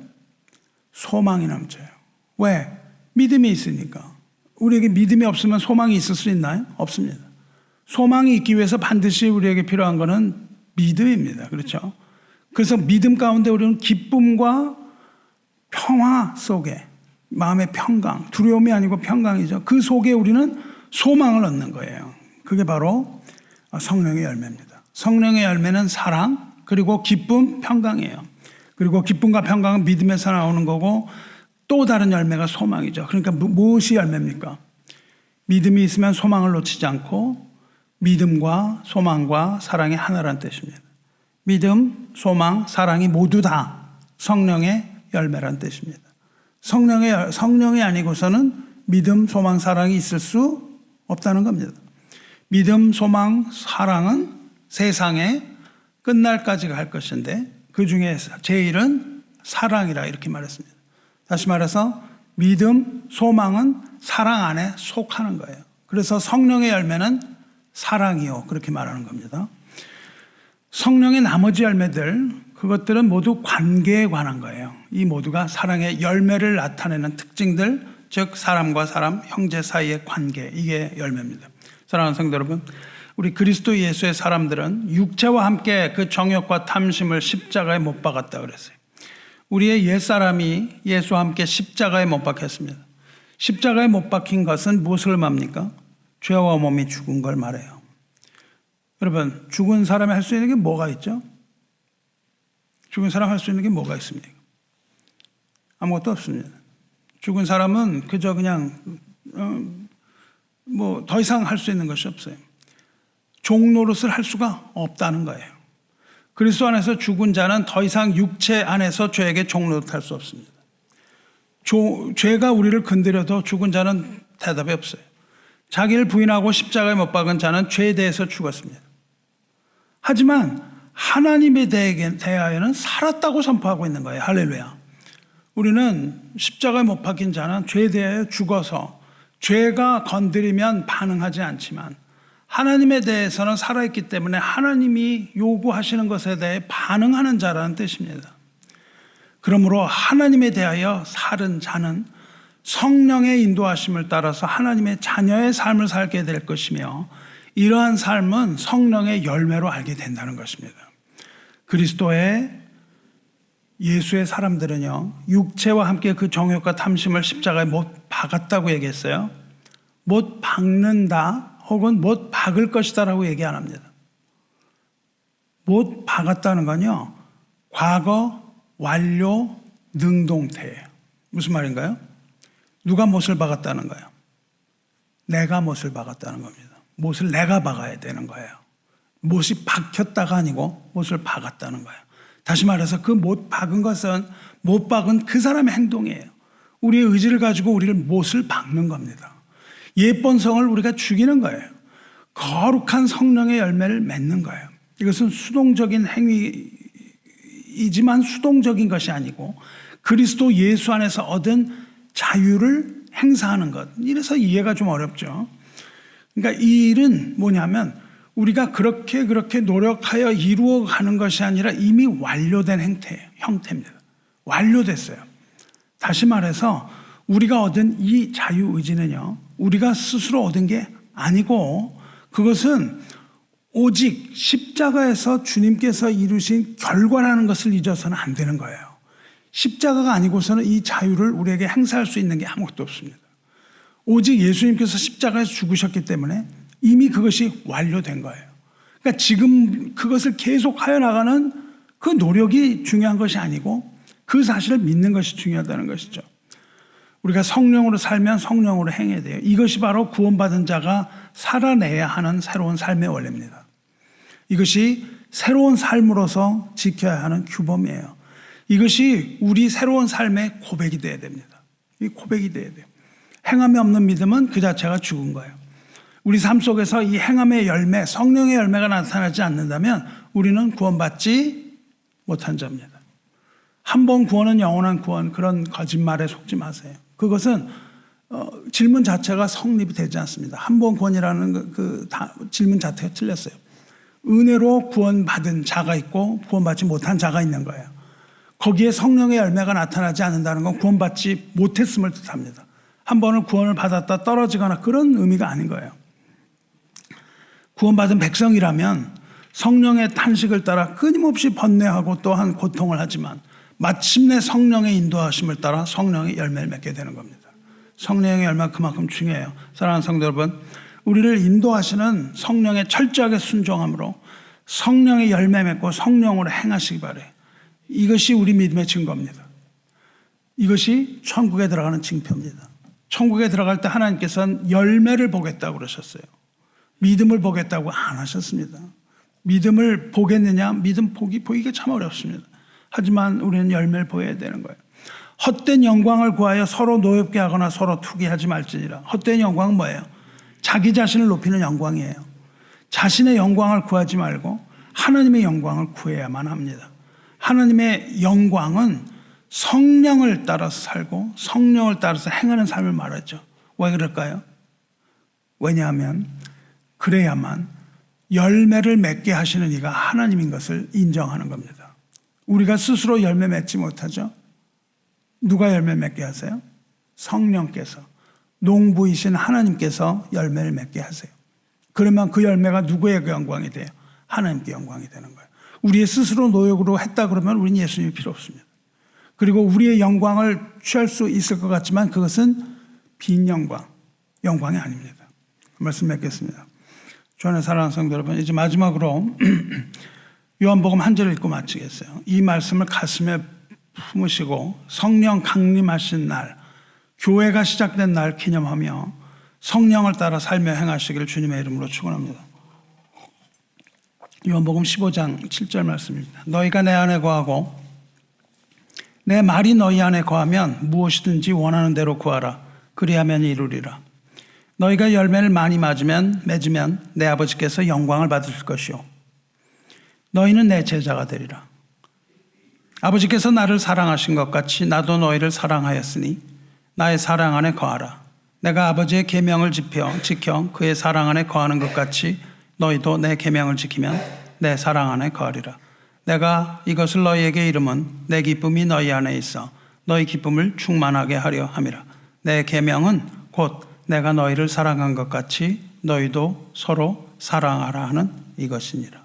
소망이 넘쳐요. 왜? 믿음이 있으니까. 우리에게 믿음이 없으면 소망이 있을 수 있나요? 없습니다. 소망이 있기 위해서 반드시 우리에게 필요한 것은 믿음입니다. 그렇죠? 그래서 믿음 가운데 우리는 기쁨과 평화 속에 마음의 평강, 두려움이 아니고 평강이죠. 그 속에 우리는 소망을 얻는 거예요. 그게 바로 성령의 열매입니다. 성령의 열매는 사랑, 그리고 기쁨, 평강이에요. 그리고 기쁨과 평강은 믿음에서 나오는 거고 또 다른 열매가 소망이죠. 그러니까 무엇이 열매입니까? 믿음이 있으면 소망을 놓치지 않고 믿음과 소망과 사랑이 하나라는 뜻입니다. 믿음, 소망, 사랑이 모두 다 성령의 열매라는 뜻입니다. 성령이 아니고서는 믿음, 소망, 사랑이 있을 수 없다는 겁니다. 믿음, 소망, 사랑은 세상에 끝날까지 갈 것인데 그 중에 제일은 사랑이라 이렇게 말했습니다. 다시 말해서 믿음, 소망은 사랑 안에 속하는 거예요. 그래서 성령의 열매는 사랑이요 그렇게 말하는 겁니다. 성령의 나머지 열매들 그것들은 모두 관계에 관한 거예요. 이 모두가 사랑의 열매를 나타내는 특징들, 즉 사람과 사람, 형제 사이의 관계, 이게 열매입니다. 사랑하는 성도 여러분, 우리 그리스도 예수의 사람들은 육체와 함께 그 정욕과 탐심을 십자가에 못 박았다 그랬어요. 우리의 옛사람이 예수와 함께 십자가에 못 박혔습니다. 십자가에 못 박힌 것은 무엇을 말합니까? 죄와 몸이 죽은 걸 말해요. 여러분, 죽은 사람이 할 수 있는 게 뭐가 있죠? 죽은 사람 할 수 있는 게 뭐가 있습니까? 아무것도 없습니다. 죽은 사람은 그저 그냥 더 이상 할 수 있는 것이 없어요. 종 노릇을 할 수가 없다는 거예요. 그리스도 안에서 죽은 자는 더 이상 육체 안에서 죄에게 종 노릇할 수 없습니다. 죄가 우리를 건드려도 죽은 자는 대답이 없어요. 자기를 부인하고 십자가에 못 박은 자는 죄에 대해서 죽었습니다. 하지만 하나님에 대하여는 살았다고 선포하고 있는 거예요. 할렐루야. 우리는 십자가에 못 박힌 자는 죄에 대하여 죽어서 죄가 건드리면 반응하지 않지만 하나님에 대해서는 살아있기 때문에 하나님이 요구하시는 것에 대해 반응하는 자라는 뜻입니다. 그러므로 하나님에 대하여 사는 자는 성령의 인도하심을 따라서 하나님의 자녀의 삶을 살게 될 것이며 이러한 삶은 성령의 열매로 알게 된다는 것입니다. 그리스도의 예수의 사람들은요, 육체와 함께 그 정욕과 탐심을 십자가에 못 박았다고 얘기했어요. 못 박는다 혹은 못 박을 것이다 라고 얘기 안 합니다. 못 박았다는 건요, 과거 완료 능동태예요. 무슨 말인가요? 누가 못을 박았다는 거예요? 내가 못을 박았다는 겁니다. 못을 내가 박아야 되는 거예요. 못이 박혔다가 아니고 못을 박았다는 거예요. 다시 말해서 그 못 박은 것은 못 박은 그 사람의 행동이에요. 우리의 의지를 가지고 우리를 못을 박는 겁니다. 예쁜 성을 우리가 죽이는 거예요. 거룩한 성령의 열매를 맺는 거예요. 이것은 수동적인 행위이지만 수동적인 것이 아니고 그리스도 예수 안에서 얻은 자유를 행사하는 것. 이래서 이해가 좀 어렵죠. 그러니까 이 일은 뭐냐면 우리가 그렇게 노력하여 이루어가는 것이 아니라 이미 완료된 형태입니다. 완료됐어요. 다시 말해서 우리가 얻은 이 자유의지는요, 우리가 스스로 얻은 게 아니고 그것은 오직 십자가에서 주님께서 이루신 결과라는 것을 잊어서는 안 되는 거예요. 십자가가 아니고서는 이 자유를 우리에게 행사할 수 있는 게 아무것도 없습니다. 오직 예수님께서 십자가에서 죽으셨기 때문에 이미 그것이 완료된 거예요. 그러니까 지금 그것을 계속하여 나가는 그 노력이 중요한 것이 아니고 그 사실을 믿는 것이 중요하다는 것이죠. 우리가 성령으로 살면 성령으로 행해야 돼요. 이것이 바로 구원받은 자가 살아내야 하는 새로운 삶의 원리입니다. 이것이 새로운 삶으로서 지켜야 하는 규범이에요. 이것이 우리 새로운 삶의 고백이 돼야 됩니다. 이 고백이 돼야 돼요. 행함이 없는 믿음은 그 자체가 죽은 거예요. 우리 삶 속에서 이 행함의 열매, 성령의 열매가 나타나지 않는다면 우리는 구원받지 못한 자입니다. 한 번 구원은 영원한 구원, 그런 거짓말에 속지 마세요. 그것은 질문 자체가 성립이 되지 않습니다. 한 번 구원이라는 질문 자체가 틀렸어요. 은혜로 구원받은 자가 있고 구원받지 못한 자가 있는 거예요. 거기에 성령의 열매가 나타나지 않는다는 건 구원받지 못했음을 뜻합니다. 한 번은 구원을 받았다 떨어지거나 그런 의미가 아닌 거예요. 구원받은 백성이라면 성령의 탄식을 따라 끊임없이 번뇌하고 또한 고통을 하지만 마침내 성령의 인도하심을 따라 성령의 열매를 맺게 되는 겁니다. 성령의 열매가 그만큼 중요해요. 사랑하는 성도 여러분, 우리를 인도하시는 성령의 철저하게 순종함으로 성령의 열매 맺고 성령으로 행하시기 바라요. 이것이 우리 믿음의 증거입니다. 이것이 천국에 들어가는 징표입니다. 천국에 들어갈 때 하나님께서는 열매를 보겠다고 그러셨어요. 믿음을 보겠다고 안 하셨습니다. 믿음을 보겠느냐? 믿음 보기가 참 어렵습니다. 하지만 우리는 열매를 보여야 되는 거예요. 헛된 영광을 구하여 서로 노엽게 하거나 서로 투기하지 말지니라. 헛된 영광은 뭐예요? 자기 자신을 높이는 영광이에요. 자신의 영광을 구하지 말고 하나님의 영광을 구해야만 합니다. 하나님의 영광은 성령을 따라서 살고 성령을 따라서 행하는 삶을 말하죠. 왜 그럴까요? 왜냐하면 그래야만 열매를 맺게 하시는 이가 하나님인 것을 인정하는 겁니다. 우리가 스스로 열매 맺지 못하죠. 누가 열매 맺게 하세요? 성령께서, 농부이신 하나님께서 열매를 맺게 하세요. 그러면 그 열매가 누구의 영광이 돼요? 하나님께 영광이 되는 거예요. 우리의 스스로 노력으로 했다 그러면 우리는 예수님이 필요 없습니다. 그리고 우리의 영광을 취할 수 있을 것 같지만 그것은 빈 영광이 아닙니다. 말씀 맺겠습니다. 주 안에 사랑하는 성도 여러분, 이제 마지막으로 요한복음 한 절을 읽고 마치겠어요. 이 말씀을 가슴에 품으시고 성령 강림하신 날, 교회가 시작된 날 기념하며 성령을 따라 살며 행하시기를 주님의 이름으로 축원합니다. 요한복음 15장 7절 말씀입니다. 너희가 내 안에 거하고 내 말이 너희 안에 거하면 무엇이든지 원하는 대로 구하라. 그리하면 이루리라. 너희가 열매를 많이 맺으면 내 아버지께서 영광을 받으실 것이요 너희는 내 제자가 되리라. 아버지께서 나를 사랑하신 것 같이 나도 너희를 사랑하였으니 나의 사랑 안에 거하라. 내가 아버지의 계명을 지켜 그의 사랑 안에 거하는 것 같이 너희도 내 계명을 지키면 내 사랑 안에 거하리라. 내가 이것을 너희에게 이름은 내 기쁨이 너희 안에 있어 너희 기쁨을 충만하게 하려 함이라. 내 계명은 곧 내가 너희를 사랑한 것 같이 너희도 서로 사랑하라 하는 이것이니라.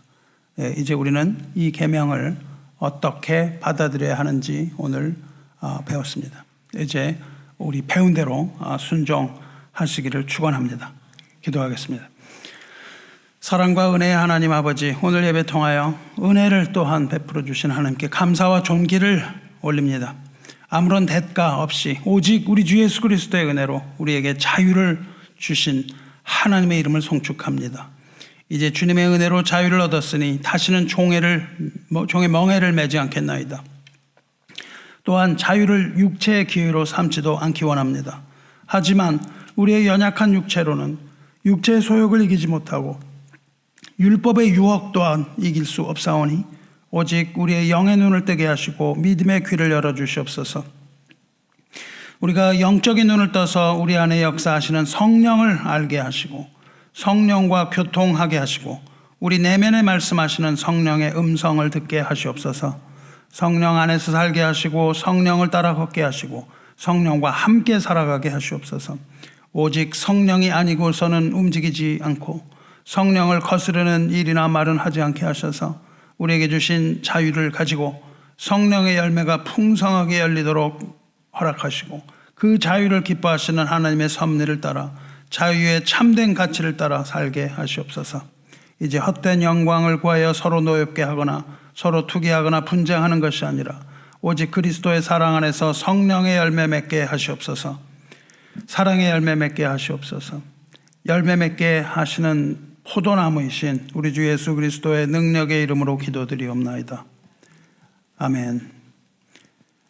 이제 우리는 이 계명을 어떻게 받아들여야 하는지 오늘 배웠습니다. 이제 우리 배운 대로 순종하시기를 축원합니다. 기도하겠습니다. 사랑과 은혜의 하나님 아버지, 오늘 예배 통하여 은혜를 또한 베풀어 주신 하나님께 감사와 존귀를 올립니다. 아무런 대가 없이 오직 우리 주 예수 그리스도의 은혜로 우리에게 자유를 주신 하나님의 이름을 송축합니다. 이제 주님의 은혜로 자유를 얻었으니 다시는 종의 멍에를 매지 않겠나이다. 또한 자유를 육체의 기회로 삼지도 않기 원합니다. 하지만 우리의 연약한 육체로는 육체의 소욕을 이기지 못하고 율법의 유혹 또한 이길 수 없사오니 오직 우리의 영의 눈을 뜨게 하시고 믿음의 귀를 열어주시옵소서. 우리가 영적인 눈을 떠서 우리 안에 역사하시는 성령을 알게 하시고 성령과 교통하게 하시고 우리 내면에 말씀하시는 성령의 음성을 듣게 하시옵소서. 성령 안에서 살게 하시고 성령을 따라 걷게 하시고 성령과 함께 살아가게 하시옵소서. 오직 성령이 아니고서는 움직이지 않고 성령을 거스르는 일이나 말은 하지 않게 하셔서 우리에게 주신 자유를 가지고 성령의 열매가 풍성하게 열리도록 허락하시고 그 자유를 기뻐하시는 하나님의 섭리를 따라 자유의 참된 가치를 따라 살게 하시옵소서. 이제 헛된 영광을 구하여 서로 노엽게 하거나 서로 투기하거나 분쟁하는 것이 아니라 오직 그리스도의 사랑 안에서 성령의 열매 맺게 하시옵소서. 사랑의 열매 맺게 하시옵소서. 열매 맺게 하시는 포도나무이신 우리 주 예수 그리스도의 능력의 이름으로 기도드리옵나이다. 아멘.